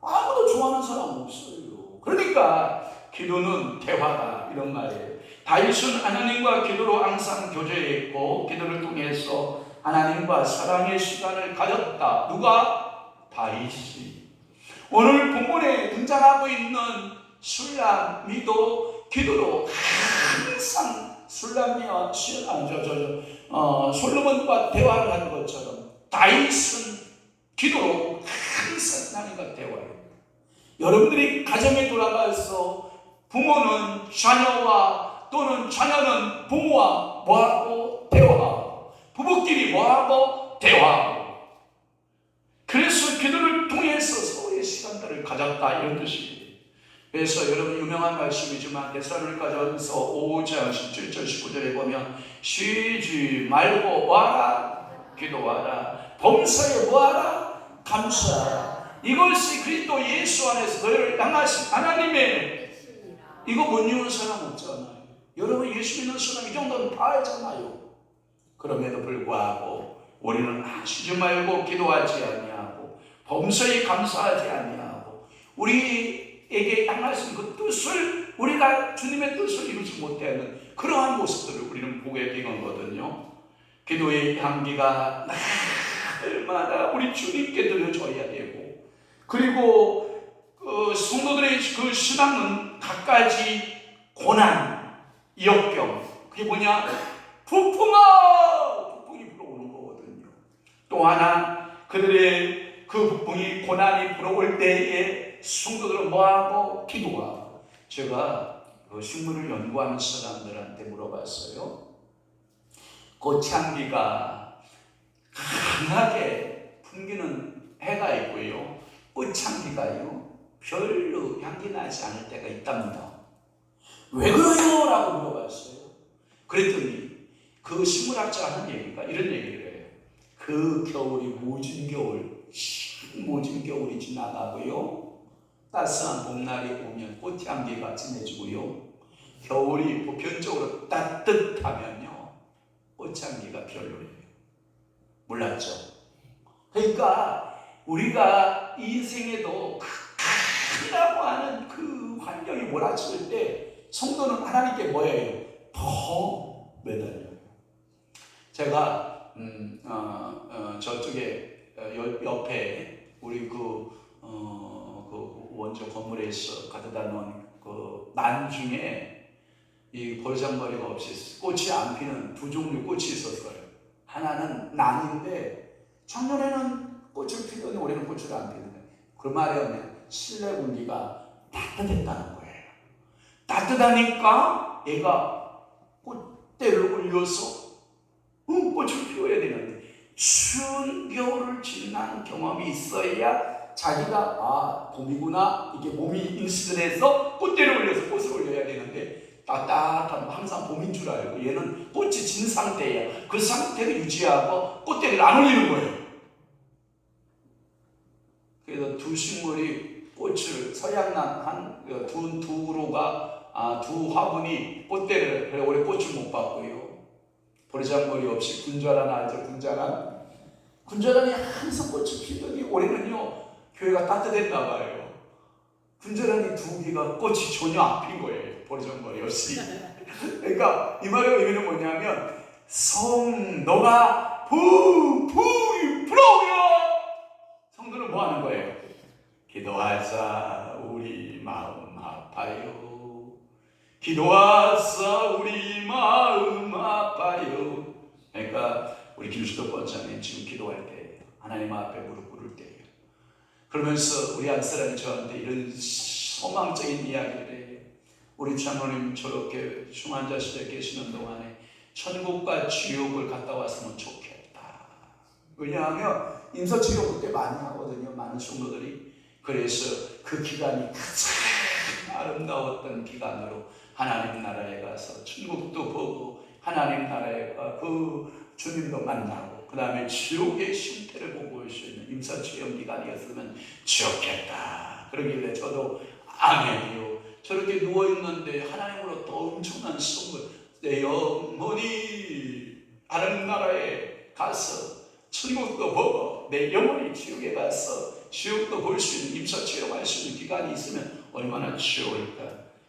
아무도 좋아하는 사람 없어요. 그러니까 기도는 대화다 이런 말이에요. 다윗은 하나님과 기도로 항상 교제했고 기도를 통해서 하나님과 사랑의 시간을 가졌다. 누가? 다윗이. 오늘 본문에 등장하고 있는 술람미도 기도로 항상 술람미와 솔로몬과 대화를 하는 것처럼 다윗은 기도로 항상 하나님과 대화해요. 여러분들이 가정에 돌아가서 부모는 자녀와 또는 자녀는 부모와 뭐하고 대화하고 부부끼리 뭐하고 대화하고 그래서 기도를 통해서 서로의 시간들을 가졌다 이런 뜻이에요. 그래서 여러분 유명한 말씀이지만 데살로니가전서 5장 17절 19절에 보면 쉬지 말고 뭐하라? 기도하라. 범사에 뭐하라? 감사하라. 이것이 그리스도 예수 안에서 너희를 향하신 하나님의 이거 못 이루는 사람 없잖아요. 여러분 예수 믿는 사람 이 정도는 다 알잖아요. 그럼에도 불구하고 우리는 쉬지 말고 기도하지 아니하고 범사에 감사하지 아니하고 우리에게 향하신 그 뜻을 우리가 주님의 뜻을 이루지 못하는 그러한 모습들을 우리는 보게 된 거거든요. 기도의 향기가 날마다 우리 주님께 들려줘야 되고 그리고 성도들의 그 신앙은 갖가지 고난, 역경 그게 뭐냐? 북풍이 불어오는 거거든요. 또 하나 그들의 그 북풍이 고난이 불어올 때에 성도들은 뭐하고? 기도하고. 제가 식물을 연구하는 사람들한테 물어봤어요. 꽃향기가 강하게 풍기는 해가 있고요. 꽃향기가요 별로 향기 나지 않을 때가 있답니다. 왜 그래요? 라고 물어봤어요. 그랬더니 그 식물학자가 하는 얘기가 이런 얘기를 해요. 그 겨울이 모진 겨울이 지나가고요. 따스한 봄날이 오면 꽃향기가 진해지고요. 겨울이 보편적으로 따뜻하면요. 꽃향기가 별로예요. 몰랐죠? 그러니까 우리가 인생에도 극한이라고 하는 그 환경이 몰아칠 때 성도는 하나님께 뭐예요? 더 매달려요. 제가 저쪽에 옆에 우리 그 원조 건물에서 가져다 놓은 그 난 중에 이 벌장머리가 없이 꽃이 안 피는 두 종류 꽃이 있었어요. 하나는 난인데 작년에는 꽃을 피더니 올해는 꽃을 안 피는 거예요. 그 말에 하면 실내 공기가 따뜻했다는 거예요. 따뜻하니까 얘가 꽃대를 올려서 꽃을 피워야 되는데 추운 겨울을 지난 경험이 있어야 자기가 봄이구나 이게 몸이 인식을 해서 꽃대를 올려서 꽃을 올려야 되는데 따뜻한 항상 봄인 줄 알고 얘는 꽃이 진 상태예요. 그 상태를 유지하고 꽃대를 안 올리는 거예요. 그래서 두 식물이 꽃을 서양난 두 화분이 꽃대를 그래 올해 꽃을 못 봤고요. 버르장머리 없이 군자란 알죠? 군자란이 항상 꽃이 피더니 올해는요 교회가 따뜻했나 봐요. 군자란이 두 개가 꽃이 전혀 안 핀 거예요. 버르장머리 없이. 그러니까 이 말의 의미는 뭐냐면 성도가 부풀어오여. 성도는 뭐 하는 거예요? 기도하자 우리 마음 아파요. 기도하자 우리 마음 아파요. 그러니까 우리 김수도 권사님 지금 기도할 때예요. 하나님 앞에 무릎 꿇을 때예요. 그러면서 우리 안사람이 저한테 이런 소망적인 이야기를 해요. 우리 장로님 저렇게 중환자실에 계시는 동안에 천국과 지옥을 갔다 왔으면 좋겠다. 왜냐하면 임사치료 그때 많이 하거든요. 많은 성도들이. 그래서 그 기간이 가장 아름다웠던 기간으로 하나님 나라에 가서 천국도 보고 하나님 나라에 그 주님도 만나고 그 다음에 지옥의 실태를 보고 올 수 있는 임사치료 기간이었으면 좋겠다. 그러길래 저도 아멘이요. 저렇게 누워있는데 하나님으로부터 엄청난 선물, 내 영혼이 하나님 나라에 가서 천국도 보고 내 영혼이 지옥에 가서 지옥도 볼 수 있는 임사체험할 수 있는 기간이 있으면 얼마나 좋을까.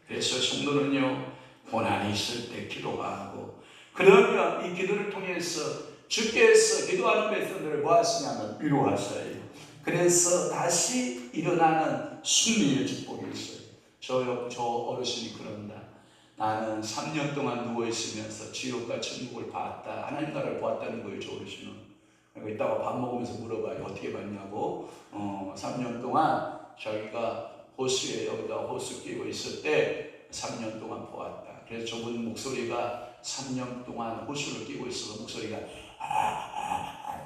그래서 성도는요 고난이 있을 때 기도하고 그러면 이 기도를 통해서 주께서 기도하는 백성들을 뭐 하시냐면 위로하셔요. 그래서 다시 일어나는 승리의 축복이 있어요. 저 어르신이 그런다. 나는 3년 동안 누워있으면서 지옥과 천국을 봤다. 하나님 나라를 보았다는 거예요. 저 어르신은. 그리고 이따가 밥 먹으면서 물어봐요. 어떻게 봤냐고. 3년 동안 자기가 호수에 여기다 호수 끼고 있을 때 3년 동안 보았다. 그래서 저분 목소리가 3년 동안 호수를 끼고 있어서 목소리가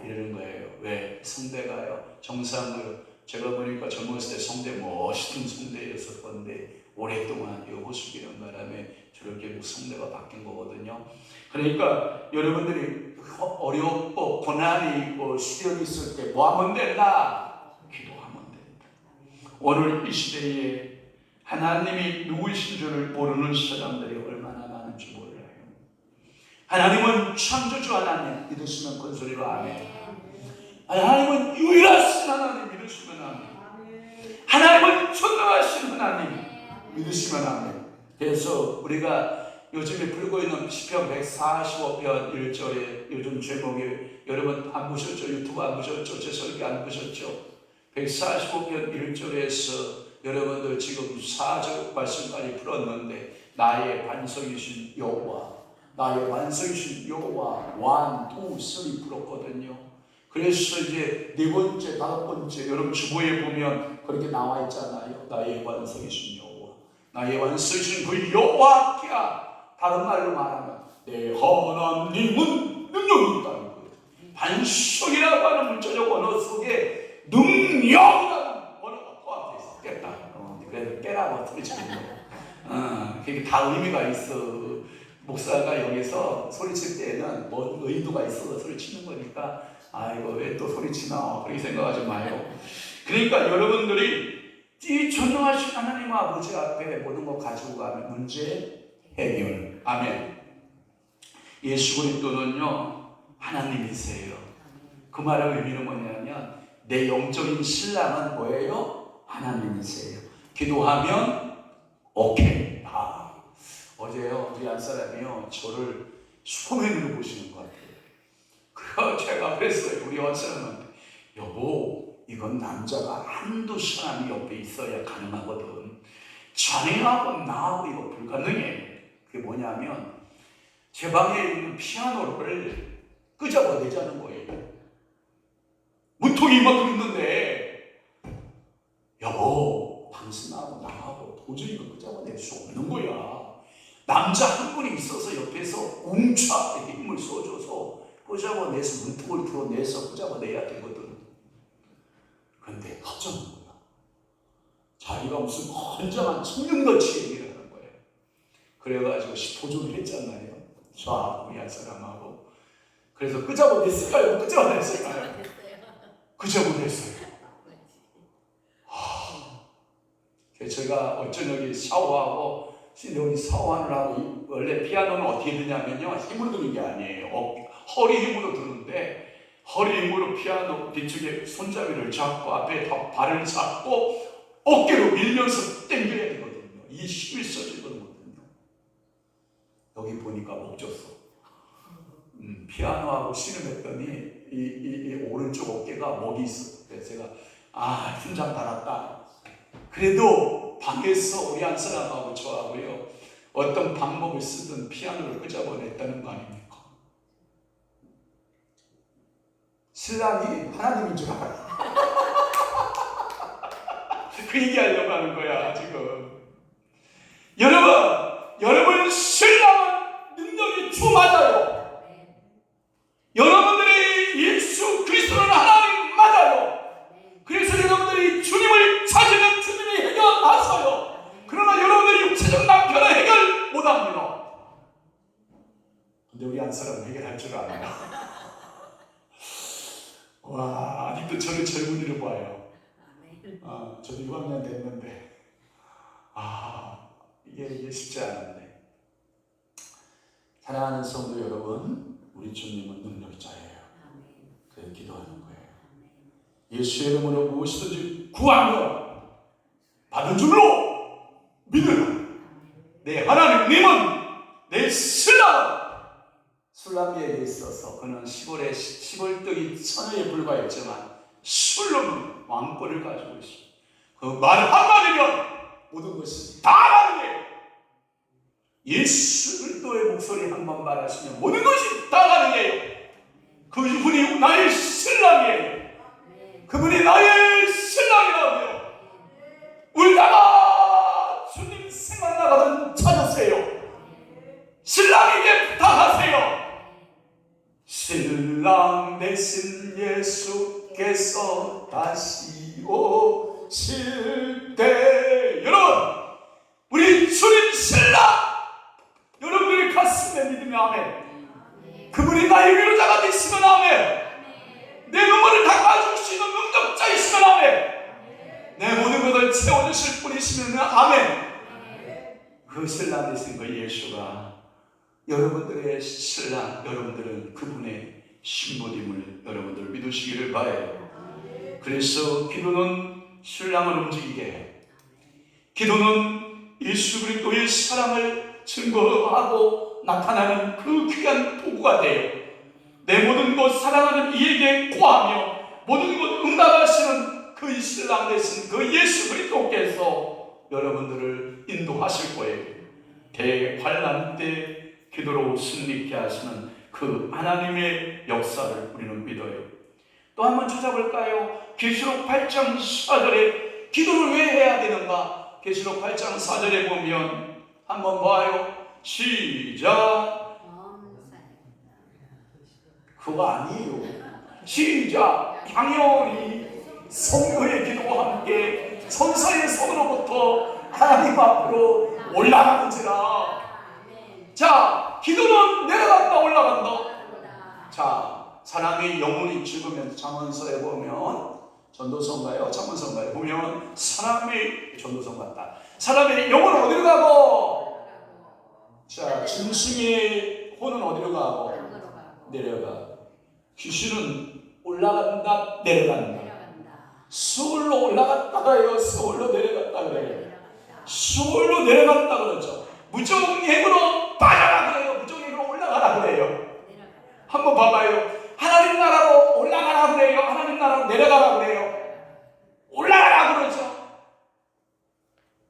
이러는 거예요. 왜? 성대가요. 정상으로 제가 보니까 젊었을 때 성대 멋있는 성대였을 건데 오랫동안 이 호수 끼는 바람에 저렇게 성대가 바뀐 거거든요. 그러니까 여러분들이 어렵고 고난이 있고 시련이 있을 때 뭐 하면 된다? 기도하면 된다. 오늘 이 시대에 하나님이 누구이신 줄을 모르는 사람들이 얼마나 많은지 몰라요. 하나님은 창조주 하나님 믿으시면 큰 소리로 아멘. 하나님은 유일하신 하나님 믿으시면 아멘. 하나님은 전능하신 하나님 믿으시면 아멘. 그래서 우리가 요즘에 불고 있는 시편 145편 1절에 요즘 제목이 여러분 안 보셨죠? 유튜브 안 보셨죠? 제 설교 안 보셨죠? 145편 1절에서 여러분들 지금 4절 말씀까지 풀었는데 나의 반석이신 여호와 나의 반석이신 여호와 1, 2, 3 풀었거든요. 그래서 이제 네 번째, 다섯 번째 여러분 주보에 보면 그렇게 나와 있잖아요. 나의 반석이신 여호와 나의 반석이신 그 여호와께 다른 말로 말하면 내 하나님은 능력이 있다는 거예요. 반석이라고 하는 문자적 언어 속에 능력이라는 언어가 포함되어 있겠다. 그래서 깨라고 소리치는 거예요. 그게 다 의미가 있어. 목사가 여기서 소리칠 때에는 뭔 의도가 있어서 소리치는 거니까 이거 왜 또 소리치나 그렇게 생각하지 마요. 그러니까 여러분들이 이 전능하신 하나님 아버지 앞에 모든 거 가지고 가면 문제 해결. 아멘. 예수 그리스도는요 하나님이세요. 그 말의 의미는 뭐냐면 내 영적인 신랑은 뭐예요? 하나님이세요. 기도하면 오케이. 어제요 우리 한 사람이요 저를 슈퍼맨으로 보시는 것 같아요. 제가 그랬어요. 우리 한 사람한테 여보 이건 남자가 한두 사람이 옆에 있어야 가능하거든. 자네하고 나하고 이거 불가능해. 그게 뭐냐면 제 방에 있는 피아노를 끄집어내자는 거예요. 문통이 이만큼 있는데 여보 당신하고 나하고 도저히 이거 끄집어낼 수 없는 거야. 남자 한 분이 있어서 옆에서 웅차 이렇게 힘을 써줘서 끄집어내서 문통을 풀어내서 끄집어내야 되거든. 그런데 허전한 거야. 자기가 무슨 건장한 청년같이 얘기를 하는 거예요. 그래가지고 도전을 했잖아요. 우리 한 사람하고. 그래서 끄잡아냈을까요? 끄잡아냈을까요? 끄잡아냈어요. 제가 어쩌녁에 샤워하고 여기 샤워하느라고, 원래 피아노는 어떻게 드냐면요, 힘으로 드는 게 아니에요. 허리 힘으로 드는데, 허리 힘으로 피아노 뒤쪽에 손잡이를 잡고 앞에 발을 잡고 어깨로 밀면서 당겨야 되거든요. 이 힘이 써지거든요. 여기 보니까 목 줬어. 피아노하고 씨름했더니 이 오른쪽 어깨가 목이 있어. 그래서 제가 팀장 달았다. 그래도 방에서 우리 한 사람하고 저하고요, 어떤 방법을 쓰든 피아노를 끄잡아냈다는 거 아닙니까? 신랑이 하나님인 줄 알아. 그 얘기하려고 하는 거야 지금. 여러분 신랑은 능력이 주 맞아요. 여러분들이 예수 그리스도는 하나님 맞아요. 그래서 여러분들이 주님을 찾으면 주님이 해결하셔요. 그러나 여러분들이 육체적 남편은 해결 못합니다. 근데 우리 한 사람은 해결할 줄 알아요. 와, 아직도 저를 젊은이로 봐요. 저도 6학년 됐는데 이게 쉽지 않은데. 사랑하는 성도 여러분, 우리 주님은 능력자예요. 그래서 기도하는 거예요. 예수의 이름으로 무엇이든지 구하며 받은 줄로 믿으라. 내 하나님은 내 술람이에게 있어서 그는 시골떡이 처녀에 불과했지만 술로는 왕권을 가지고 있습니다. 그 말 한마디면 모든 것이 다 가능해요. 예수 그리스도의 목소리 한번 말하시면 모든 것이 다 가능해요. 그분이 나의 신랑이에요. 그분이 나의 신랑이라고요. 울다가 주님 생각나거든 찾으세요. 신랑에게 부탁하세요. 신랑 대신 예수께서 다시 오실 때, 여러분, 우리 주님 신랑, 여러분들이 가슴에 믿으면 아멘. 그분이 나의 위로자가 되시면 아멘. 내 눈물을 닦아주시는 능력자이시면 아멘. 내 모든 것을 채워주실 분이시면 아멘. 그 신랑 되신 그 예수가 여러분들의 신랑, 여러분들은 그분의 신부님을 여러분들 믿으시기를 바라요. 그래서 기도는 신랑을 움직이게 해요. 기도는 예수 그리스도의 사랑을 증거하고 나타나는 그 귀한 도구가 돼요. 내 모든 것 사랑하는 이에게 구하며 모든 것 응답하시는 그 신랑 되신 그 예수 그리스도께서 여러분들을 인도하실 거예요. 대환난 때 기도로 승리케 하시는 그 하나님의 역사를 우리는 믿어요. 또 한번 찾아볼까요? 계시록 8장 4절에 기도를 왜 해야 되는가? 계시록 8장 4절에 보면 한번 봐요. 시작. 그거 아니에요. 시작. 당연히 성도의 기도와 함께 천사의 손으로부터 하나님 앞으로 올라가는지라. 자, 기도는 내려갔다 올라간다. 자, 사람의 영혼이 죽으면 잠언서에 보면, 전도서인가요? 잠언서인가요? 보면 사람의, 전도서 같다. 사람의 영혼은 어디로 가고? 자, 짐승의 혼은 어디로 가고? 내려가. 귀신은 올라간다, 내려간다. 수월로 올라갔다가요, 수월로 내려갔다 그래요. 수월로 내려갔다 그러죠. 무정행으로 빠져라 그래요. 무정행으로 올라가라 그래요. 한번 봐봐요. 하나님 나라로 올라가라 그래요. 하나님 나라로 내려가라 그래요. 올라가라 그러죠.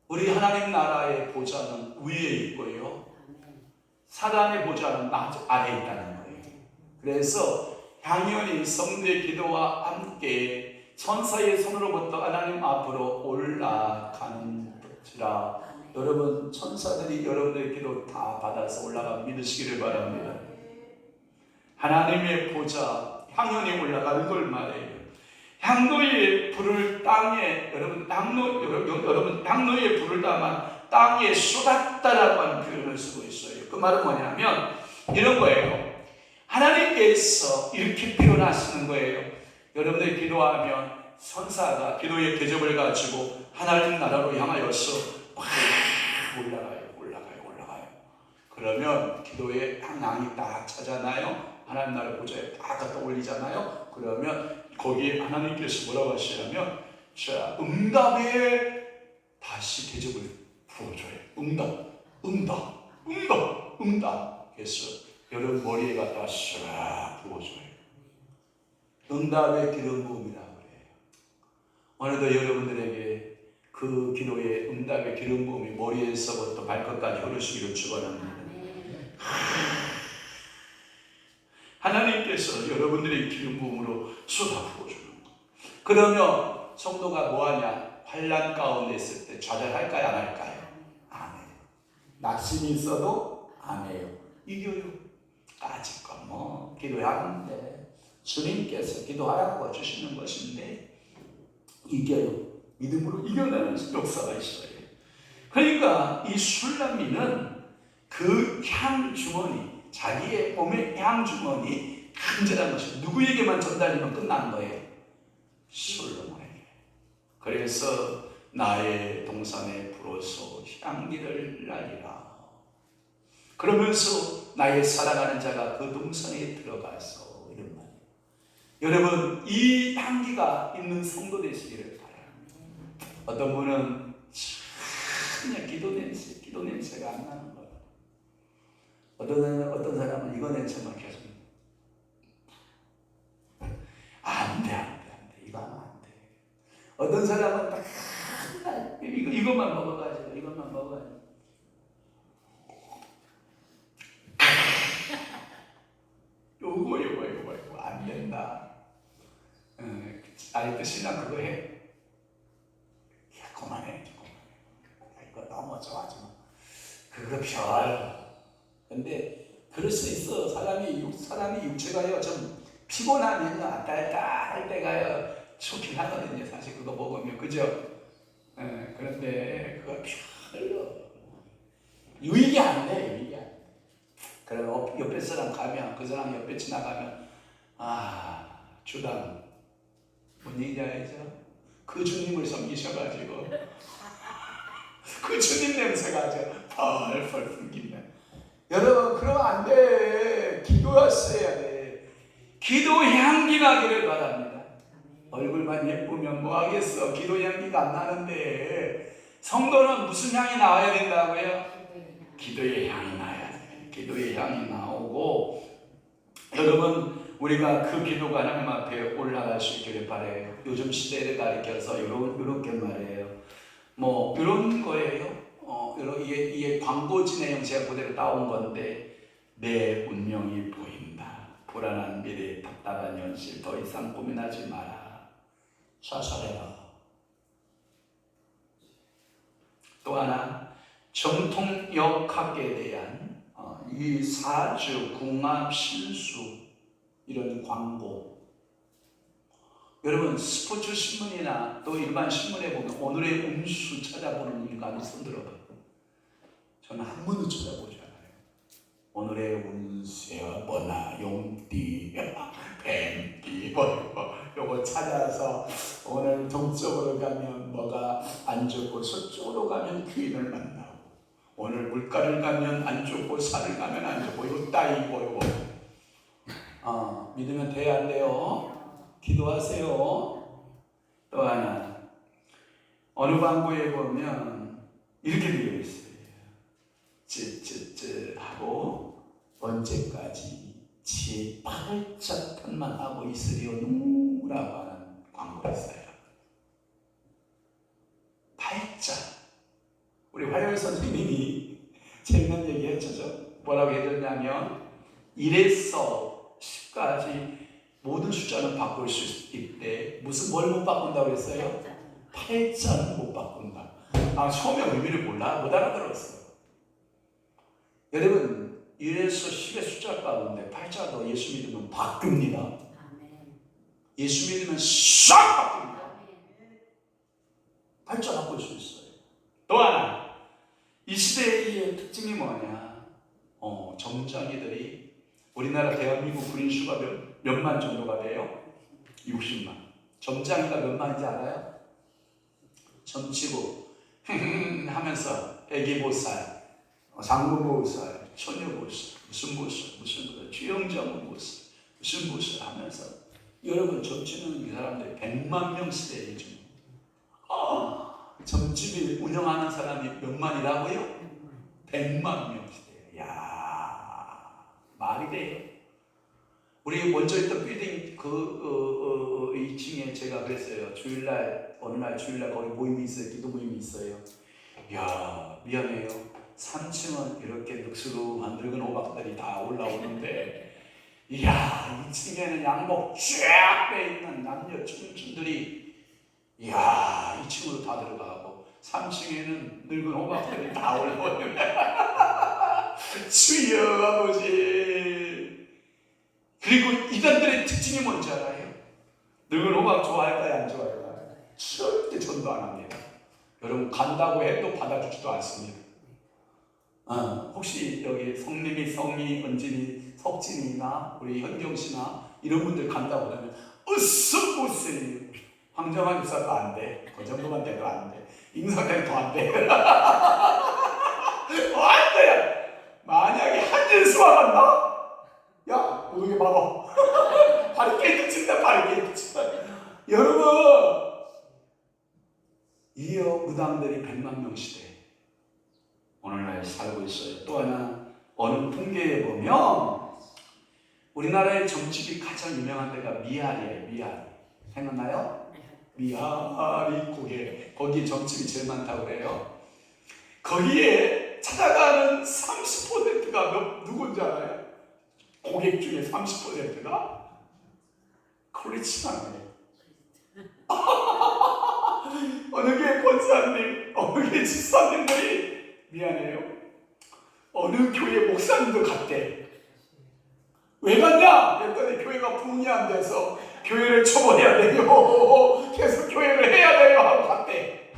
우리 하나님 나라의 보좌는 위에 있고요, 사단의 보좌는 아래에 있다는 거예요. 그래서 당연히 성도의 기도와 함께 천사의 손으로부터 하나님 앞으로 올라간지라. 여러분, 천사들이 여러분의 기도 다 받아서 올라가 믿으시기를 바랍니다. 하나님의 보좌 향연이 올라가는 걸 말해요. 향로의 불을 땅에, 여러분 향로의 불을 담아 땅에 쏟았다라고 하는 표현을 쓰고 있어요. 그 말은 뭐냐면 이런 거예요. 하나님께서 이렇게 표현하시는 거예요. 여러분들이 기도하면 선사가 기도의 대접을 가지고 하나님 나라로 향하여서 막 올라가요. 그러면 기도의 향이 딱 차잖아요. 하나님 나라 보좌에 딱 갖다 올리잖아요. 그러면 거기에 하나님께서 뭐라고 하시냐면 자, 응답에 다시 대접을 부어줘요. 응답. 그래서 여러분 머리에 갖다 싹 부어줘요. 응답의 기름 부음이라고 그래요. 어느덧 여러분들에게 그 기도의 응답의 기름 부음이 머리에서부터 발끝까지 흐르시기를 축원합니다. 하나님께서 여러분들의 기름 부음으로 쏟아 부어주는 거. 그러면 성도가 뭐하냐? 환난 가운데 있을 때 좌절할까요? 안 할까요? 안 해요. 낙심이 있어도 안 해요. 이겨요. 까짓거 뭐 기도하는데 주님께서 기도하라고 주시는 것인데 이겨요. 믿음으로 이겨내는 역사가 있어요. 그러니까 이 술람미는 그 향주머니, 자기의 몸의 향주머니 간절한 것이 누구에게만 전달되면 끝나는 거예요? 솔로몬에게. 그래서 나의 동산에 불어서 향기를 날리라. 그러면서 나의 사랑하는 자가 그 동산에 들어가서 이런 말이에요. 여러분 이 향기가 있는 성도 되시기를 바랍니다. 어떤 분은 그냥 기도 냄새가 안 나는 거예요. 어떤 사람은 이거 냄새만 계속 안 돼. 이거 하면 안 돼. 어떤 사람은 딱 이것만 먹어가지고 요거 안 된다. 아니 그 신랑 그거 해. 야 그만해. 이거 너무 좋아하지 마. 그거 별. 근데 그럴 수 있어. 사람이 육체가요 좀 피곤하면 왔다 할 때가요 좋긴 하거든요. 사실 그거 먹으면 그죠? 그런데 그거 별로 유익이 안 돼. 그럼 옆에 사람 가면 그 사람 옆에 지나가면 주당 뭔 얘기인지 알죠? 그 주님을 섬기셔가지고 그 주님 냄새가 아주 펄펄 풍긴다. 여러분 그러면 안 돼. 기도하셔야 돼. 기도 향기 나기를 바랍니다. 얼굴만 예쁘면 뭐 하겠어. 기도 향기가 안 나는데 성도는 무슨 향이 나와야 된다고요? 기도의 향이 나야 돼. 기도의 향이 나오고 여러분 우리가 그 기도가 하나님 앞에 올라갈 수 있기를 바라요. 요즘 시대를 가리켜서 이렇게 말해요. 뭐 이런 거예요. 이게 광고지 내용 제가 그대로 따온 건데 내 운명이 보인다. 불안한 미래, 답답한 현실 더 이상 고민하지 마라. 사살해라. 또 하나 정통역학에 대한 이 사주, 궁합, 신수 이런 광고. 여러분 스포츠 신문이나 또 일반 신문에 보면 오늘의 운수 찾아보는 인간이 손들어봐요. 저는 한 번도 찾아보지 않아요. 오늘의 운세요 뭐나 용띠, 뱀띠 요거 찾아서 오늘 동쪽으로 가면 뭐가 안 좋고 서쪽으로 가면 귀인을 만나고 오늘 물가를 가면 안 좋고 산을 가면 안 좋고 이거 따이고 이거 믿으면 돼야 안 돼요? 기도하세요. 또 하나 어느 광고에 보면 이렇게 되어 있어요. 하고 언제까지 제 팔자편만 하고 있으려누라고 하는 광고가 있어요. 팔자. 우리 화요일 선생님이 재밌는 얘기 했죠. 뭐라고 해줬냐면 1에서 10까지 모든 숫자는 바꿀 수 있대. 뭘 못 바꾼다고 그랬어요? 팔자는 못 바꾼다. 처음에 의미를 못 알아들었어요. 여러분 1에서 10의 숫자 가운데 팔자도 예수 믿으면 바뀝니다. 예수 믿으면 싹 바뀝니다. 팔자 바꿀 수 있어요. 또 하나 우리나라 대한민국 군인수가 몇만 정도가 돼요? 60만. 점장이가 몇 만인지 알아요? 점치고 하면서 애기보살, 장부보살, 처녀보살, 무슨 보살, 주영정 보살, 무슨 보살 하면서 여러분 점치는 이 사람들이 100만 명 시대에 지금 점집을 운영하는 사람이 몇 만이라고요? 100만 명 시대에. 야, 말이 돼요. 우리 먼저 있던 빌딩 2층에 제가 그랬어요. 주일날 어느 날 주일날 거기 모임이 있어요. 기도 모임이 있어요. 야, 미안해요. 3층은 이렇게 늑수룩한 늙은 오박들이 다 올라오는데, 이야, 2층에는 양복 쫙 빼있는 남녀 춘춘들이, 이야, 2층으로 다 들어가고 3층에는 늙은 오박들이 다 올라오는데 주여 아버지. 그리고 이단들의 특징이 뭔지 알아요? 늙은 오박 좋아할까요? 안 좋아할까요? 절대 전도 안 합니다. 여러분 간다고 해도 받아주지도 않습니다. 혹시 여기 성림이, 성미, 은진이, 석진이나 우리 현경씨나 이런 분들 간다고 하면 으쓱 오세요. 황정환 집사도 안 돼. 그 정도만 돼도 안 돼. 임석현도 안 돼. 안 돼. 만약에 한진수가 간다? 야, 모두게 봐봐. 바리케이트 친다, 바리케이트 친다. 여러분, 이 무당들이 100만 명 시대 오늘날 살고 있어요. 또 하나 어느 통계에 보면 우리나라의 점집이 가장 유명한 데가 미아리예요. 미아리. 생각나요? 미아리 고개. 거기에 점집이 제일 많다고 그래요. 거기에 찾아가는 30%가 누군지 알아요? 고객 중에 30%가 크리스찬이에요. 어느 게 권사님, 어느 게 집사님들이 미안해요. 어느 교회 목사님도 갔대. 왜 갔냐? 그랬더니 교회가 부흥이 안 돼서 교회를 초벌해야 돼요. 계속 교회를 해야 돼요 하고 갔대.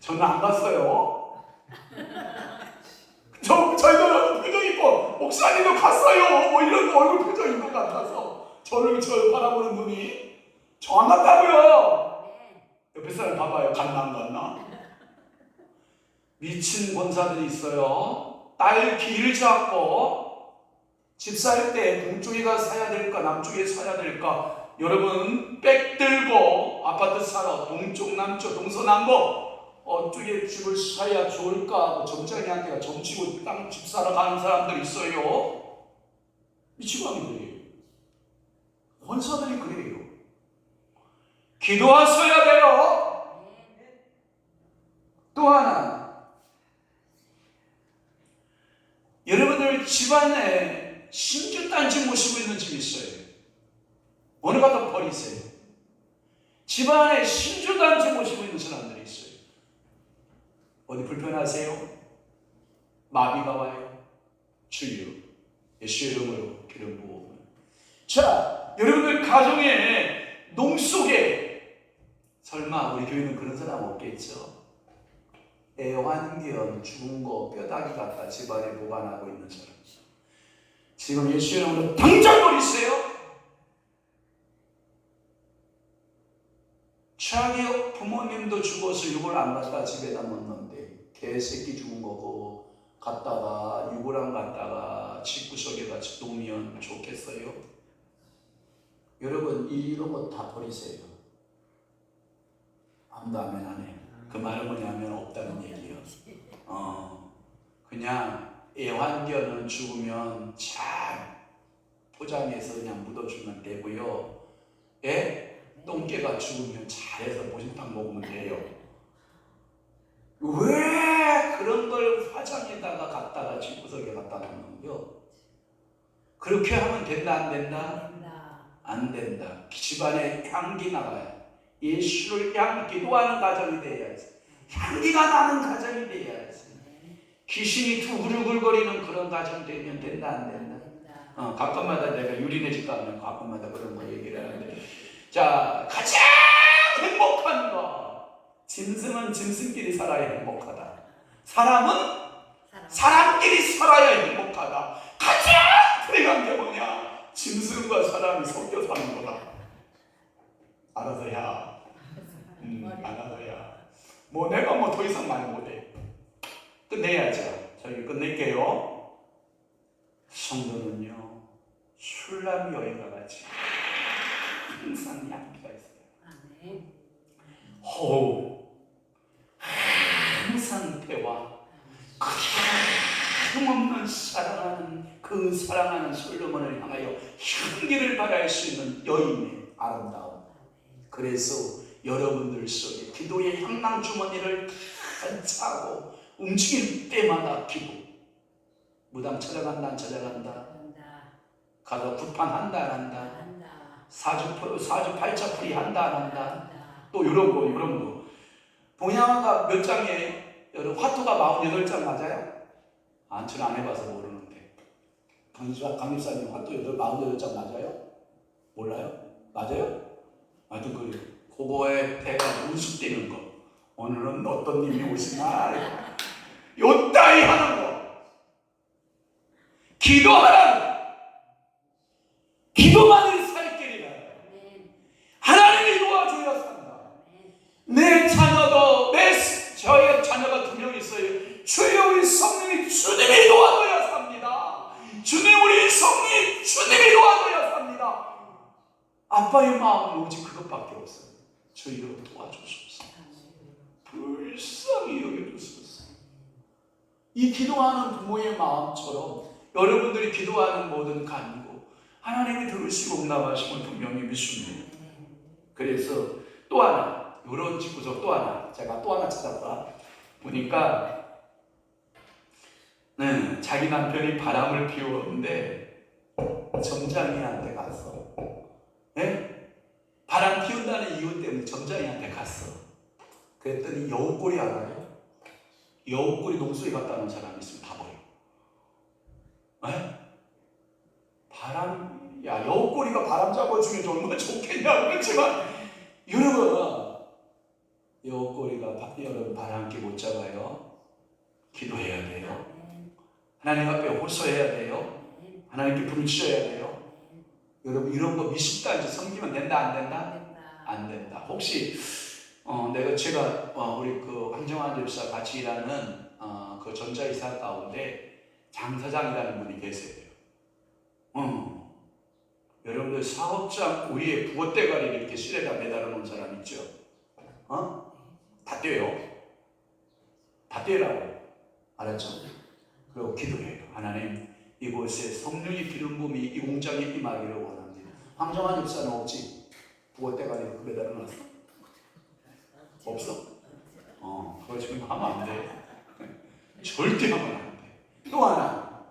저는 안 갔어요. 저희들은 표정 있고 목사님도 갔어요. 뭐 이런 얼굴 표정인 것 같아서 저를 바라보는 눈이 저 안 갔다고요. 옆에 사람 봐봐요. 갔나 안 갔나? 미친 권사들이 있어요. 딸 길을 잡고 집 살 때 동쪽에가 사야 될까 남쪽에 사야 될까. 여러분 백 들고 아파트 사러 동쪽 남쪽 동서남북 어쪽에 집을 사야 좋을까 하고 점장이한테 점치고 땅 집 사러 가는 사람들 있어요. 미치광이들이에요. 권사들이 그래요. 기도하셔야 돼요. 또 하나, 여러분들 집안에 신주단지 모시고 있는 집 있어요. 어느 가다 버리세요. 집안에 신주단지 모시고 있는 사람들이 있어요. 어디 불편하세요? 마비가 와요. 주여 예수의 이름으로 기름 부어. 자, 여러분들 가정에 농 속에 설마 우리 교회는 그런 사람 없겠죠? 애완견 죽은 거 뼈다귀 갖다 집안에 보관하고 있는 사람. 지금 예수의 이름으로 당장 버리세요. 자기 부모님도 죽어서 유골 안 갖다 집에다 넣는데 개새끼 죽은 거고 갖다가 유골 안 갖다가 집구석에다 놓으면 좋겠어요? 여러분 이런 거 다 버리세요. 아무도 아멘 안 해요. 그 말은 뭐냐면 없다는 얘기예요. 그냥 애완견은 죽으면 잘 포장해서 그냥 묻어주면 되고요. 똥개가 죽으면 잘해서 보신탕 먹으면 돼요. 왜 그런 걸 화장에다가 갖다가 집구석에 갖다 놓는겨? 그렇게 하면 된다 안 된다? 안 된다. 집안에 향기 나가요. 예수를 기도하는 가정이 돼야지. 향기가 나는 가정이 돼야지. 귀신이 두구르글거리는 그런 가정 되면 된다 안 된다? 가끔마다 내가 유리네 집 가면 가끔마다 그런 거 얘기를 하는데, 자, 가장 행복한 거, 짐승은 짐승끼리 살아야 행복하다. 사람은 사람끼리 살아야 행복하다. 가장 풀이간 게 뭐냐? 짐승과 사람이 섞여 사는 거다. 알아서야. 알아서야. 뭐 내가 뭐 더 이상 말 못해. 끝내야죠. 저희 끝낼게요. 성도는요, 술람 여인과 같이 항상 양기가 있어요. 호흡, 항상 대화, 끊임없는 그 사랑하는 솔로몬을 향하여 향기를 발할 수 있는 여인의 아름다움. 그래서 여러분들 속에 기도의 향낭 주머니를 다 차고 움직일 때마다 기도. 무당 찾아간다 안 찾아간다, 가서 굿판한다 안 한다, 사주 팔자풀이 한다 안 한다, 또 이런 거. 동양화가 몇 장이에요? 여러분 화투가 48장 맞아요? 저는 안 해봐서 모르는데 강립사님 화투 48장 맞아요? 몰라요? 맞아요? 하여튼 그거에 대가 우습대는 거. 오늘은 어떤 님이 오시나 요따위 하는 거. 기도만이 살 길이다. 하나님이 도와줘야 산다. 내 자녀도 저의 자녀가 2명 있어요. 주여 우리 성령이 주님이 도와줘야 삽니다. 주님 우리 성령이 주님이 도와줘야 삽니다. 아빠의 마음은 오직 그것밖에 없어요. 주여 도와주소서. 불쌍히 여겨주소서. 이 기도하는 부모의 마음처럼 여러분들이 기도하는 모든 간구 하나님이 들으시고 응답하심을 분명히 믿습니다. 그래서 또 하나, 이런 집구석 또 하나, 제가 또 하나 찾아봐 보니까 자기 남편이 바람을 피웠는데 점장이한테 갔어. 바람 피운다는 이유 때문에 점장이한테 갔어. 그랬더니 여우꼬리 알아요? 여우꼬리 농수에 갔다 오는 사람이 있으면 다 버려. 여우꼬리가 바람 잡아주면 얼마나 좋겠냐 그렇지만 여러분, 여우꼬리가 여러분 바람기 못 잡아요. 기도해야 돼요. 하나님 앞에 호소해야 돼요. 하나님께 부르짖어야 돼요. 여러분 이런 거 미식단지 섬기면 된다 안 된다? 안 된다. 혹시 제가 우리 황정환 집사 같이 일하는 그 전자이사 가운데 장사장이라는 분이 계세요. 여러분들 사업장 위에 부엌대가리를 이렇게 실에다 매달아 놓은 사람 있죠? 다 떼요. 다 떼라고. 알았죠? 그리고 기도해요. 하나님 이곳에 성령이 기름 부음이 이 공장에 임하기를 원합니다. 황정환 집사는 없지? 부엌대가리를 매달아 놨어? 없어? 그거 지금 하면 안 돼. 절대 하면 안 돼. 또 하나,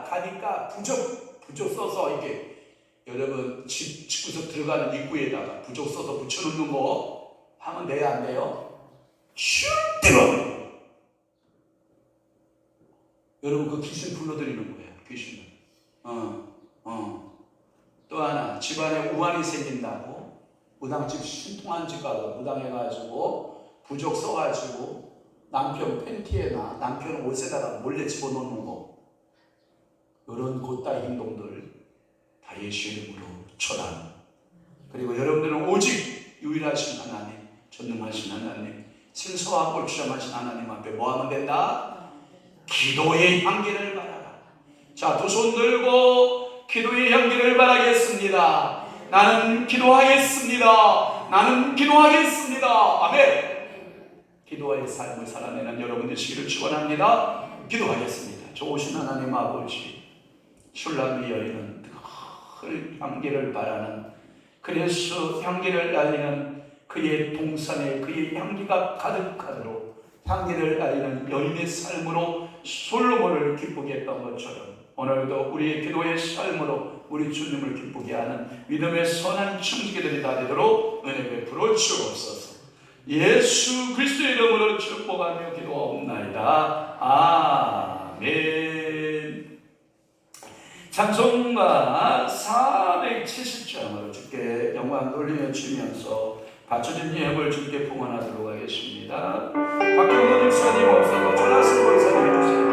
가니까 부적 써서 이게 여러분 집구석 들어가는 입구에다가 부적 써서 붙여놓는 거 하면 돼요 안 돼요? 절대로 안 돼요. 여러분 그 귀신 불러들이는 거예요. 귀신을. 또 하나, 집안에 우환이 생긴다고 무당집 신통한 집 가서 무당해가지고 부적 써가지고 남편 팬티에나 남편 옷에다가 몰래 집어넣는 거, 이런 곧다 행동들 다 예수 이름으로 처단. 그리고 여러분들은 오직 유일하신 하나님, 전능하신 하나님, 생사와 골추장하신 하나님 앞에 뭐 하면 된다? 기도의 향기를 바라라. 자, 두 손 들고 기도의 향기를 바라겠습니다. 나는 기도하겠습니다. 나는 기도하겠습니다. 아멘. 기도의 삶을 살아내는 여러분 되시기를 축원합니다. 기도하겠습니다. 좋으신 하나님 아버지, 술람의 여인은 늘 향기를 바라는, 그래서 향기를 날리는 그의 동산에 그의 향기가 가득하도록 향기를 날리는 여인의 삶으로 솔로몬을 기쁘게 했던 것처럼 오늘도 우리의 기도의 삶으로 우리 주님을 기쁘게 하는 믿음의 선한 청지기들이 다 되도록 은혜 베풀어 주옵소서. 예수 그리스도의 이름으로 축복하며 기도하옵나이다. 아멘. 찬송가 470장으로 주께 영광 돌리며 치면서 갖춰진 예물 주께 봉헌하도록 하겠습니다. 박경호 집사님 없어서 전하신 권사님 해주세요.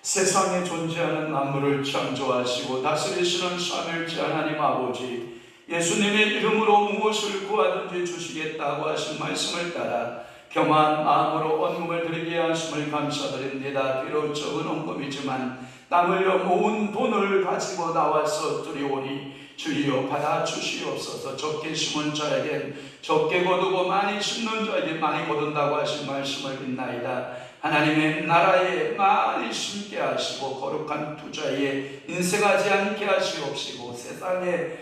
세상에 존재하는 만물을 창조하시고 다스리시는 삼일째 하나님 아버지, 예수님의 이름으로 무엇을 구하든지 주시겠다고 하신 말씀을 따라 겸한 마음으로 헌금을 드리게 하심을 감사드립니다. 비록 적은 헌금이지만 땀 흘려 모은 돈을 가지고 나와서 드리오니 주여 받아 주시옵소서. 적게 심은 자에겐 적게 거두고 많이 심는 자에겐 많이 거둔다고 하신 말씀을 믿나이다. 하나님의 나라에 많이 심게 하시고 거룩한 투자에 인색하지 않게 하시옵시고, 세상에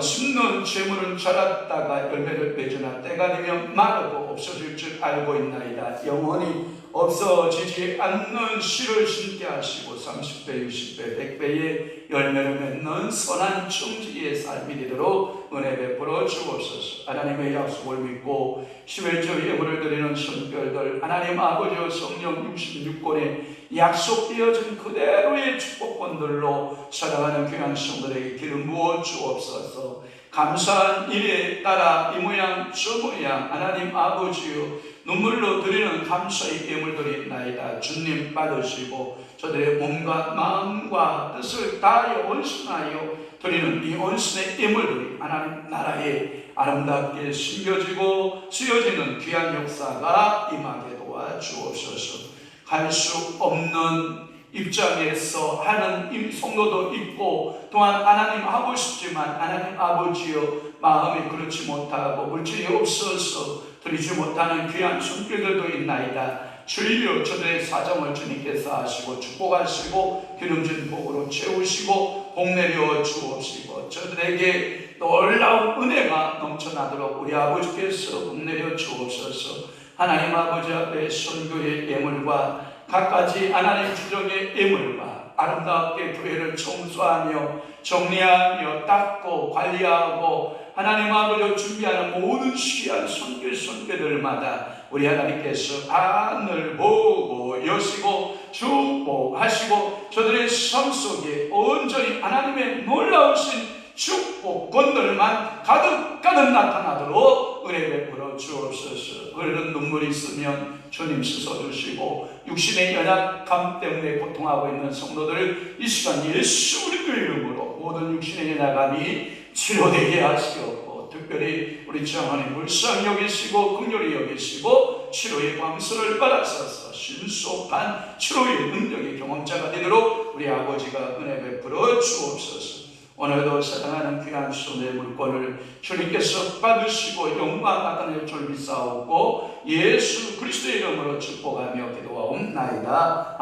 심는 재물은 자랐다가 열매를 맺으나 때가 되면 마르고 없어질 줄 알고 있나이다. 영원히 없어지지 않는 씨를 심게 하시고 30배, 60배, 100배의 열매를 맺는 선한 청지의 삶이 되도록 은혜 베풀어 주옵소서. 하나님의 약속을 믿고 11조 예물을 드리는 성별들, 하나님 아버지와 성령 66권에 약속되어진 그대로의 축복권들로 살아가는 귀한 성들에게 기름 부어 주옵소서. 감사한 일에 따라 이 모양 저 모양 하나님 아버지여 눈물로 드리는 감사의 예물들이 있나이다. 주님 받으시고 저들의 몸과 마음과 뜻을 다하여 온순하여 드리는 이 온순의 예물들이 하나님 나라에 아름답게 숨겨지고 쓰여지는 귀한 역사가 임하게 도와주옵소서. 할 수 없는 입장에서 하는 성도도 있고, 또한 하나님 하고 싶지만 하나님 아버지여 마음이 그렇지 못하고 물질이 없어서 드리지 못하는 귀한 손길들도 있나이다. 주여 저들의 사정을 주님께서 하시고 축복하시고 기름진 복으로 채우시고 복 내려 주옵시고, 저들에게 놀라운 은혜가 넘쳐나도록 우리 아버지께서 복 내려 주옵소서. 하나님 아버지 앞에 선교의 예물과 갖가지 하나님 주정의 예물과 아름답게 교회를 청소하며 정리하며 닦고 관리하고 하나님 아버지가 준비하는 모든 귀한 선교들마다 우리 하나님께서 하늘 보고 여시고 축복하시고 저들의 삶 속에 온전히 하나님의 놀라우신 축복권들만 가득 나타나도록 은혜 베풀어 주옵소서. 흐르는 눈물이 있으면 주님 씻어주시고, 육신의 연약함 때문에 고통하고 있는 성도들을 이 시간 예수 그리스도 이름으로 모든 육신의 연약함이 치료되게 하시옵고, 특별히 우리 장하님 불쌍히 여기시고 긍휼히 여기시고 치료의 광수를 받아서서 신속한 치료의 능력의 경험자가 되도록 우리 아버지가 은혜 베풀어 주옵소서. 오늘도 사랑하는 귀한 손의 물건을 주님께서 받으시고 영광 나타낼 줄 믿사옵고 예수 그리스도의 이름으로 축복하며 기도하옵나이다.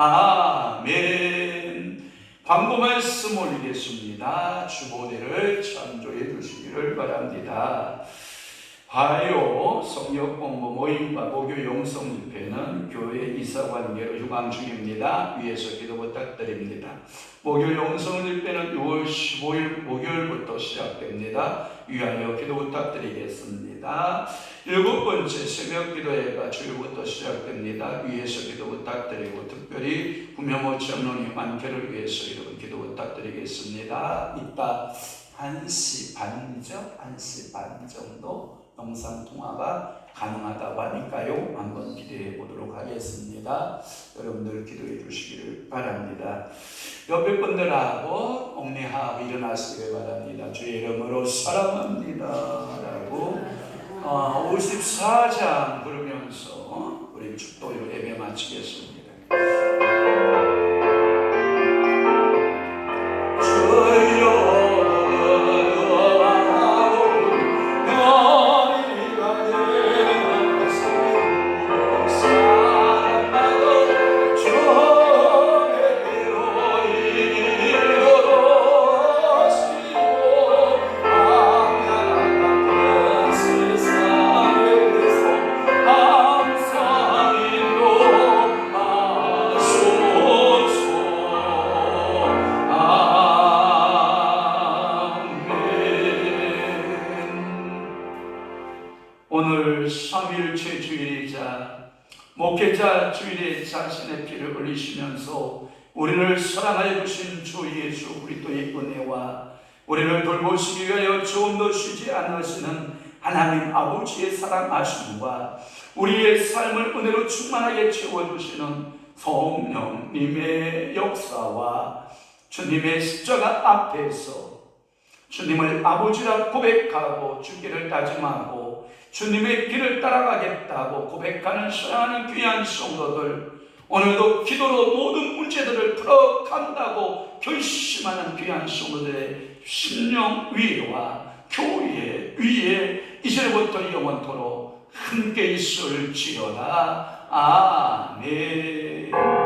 아멘. 광고 말씀 올리겠습니다. 주보대를 참조해 주시기를 바랍니다. 화요 성역 공부 모임과 목요 영성 집회는 교회 이사 관계로 휴강 중입니다. 위에서 기도 부탁드립니다. 목요 영성 집회는 6월 15일 목요일부터 시작됩니다. 위하여 기도 부탁드리겠습니다. 7번째 새벽 기도회가 주일부터 시작됩니다. 위에서 기도 부탁드리고 특별히 구명호 장로님 완쾌를 위해서 이런 기도 부탁드리겠습니다. 이따 1시 반이죠? 1시 반 정도 영상통화가 가능하다고 하니까요. 한번 기대해 보도록 하겠습니다. 여러분들 기도해 주시기를 바랍니다. 옆에 분들하고 옥내하고 일어나시길 바랍니다. 주의 이름으로 사랑합니다 라고 54장 부르면서 우리 축도요 예배 마치겠습니다. 오늘 3일째 주일이자 목회자 주일에 자신의 피를 흘리시면서 우리를 사랑하여 주신 주 예수 그리스도의 은혜와 우리를 돌보시기 위하여 조금도 쉬지 않으시는 하나님 아버지의 사랑하심과 우리의 삶을 은혜로 충만하게 채워주시는 성령님의 역사와 주님의 십자가 앞에서 주님을 아버지라 고백하고 주기를 다짐하고 주님의 길을 따라가겠다고 고백하는 사랑하는 귀한 성도들, 오늘도 기도로 모든 문제들을 풀어간다고 결심하는 귀한 성도들의 심령 위와 교회 위에 이제부터 영원토록 함께 있을지어다. 아멘.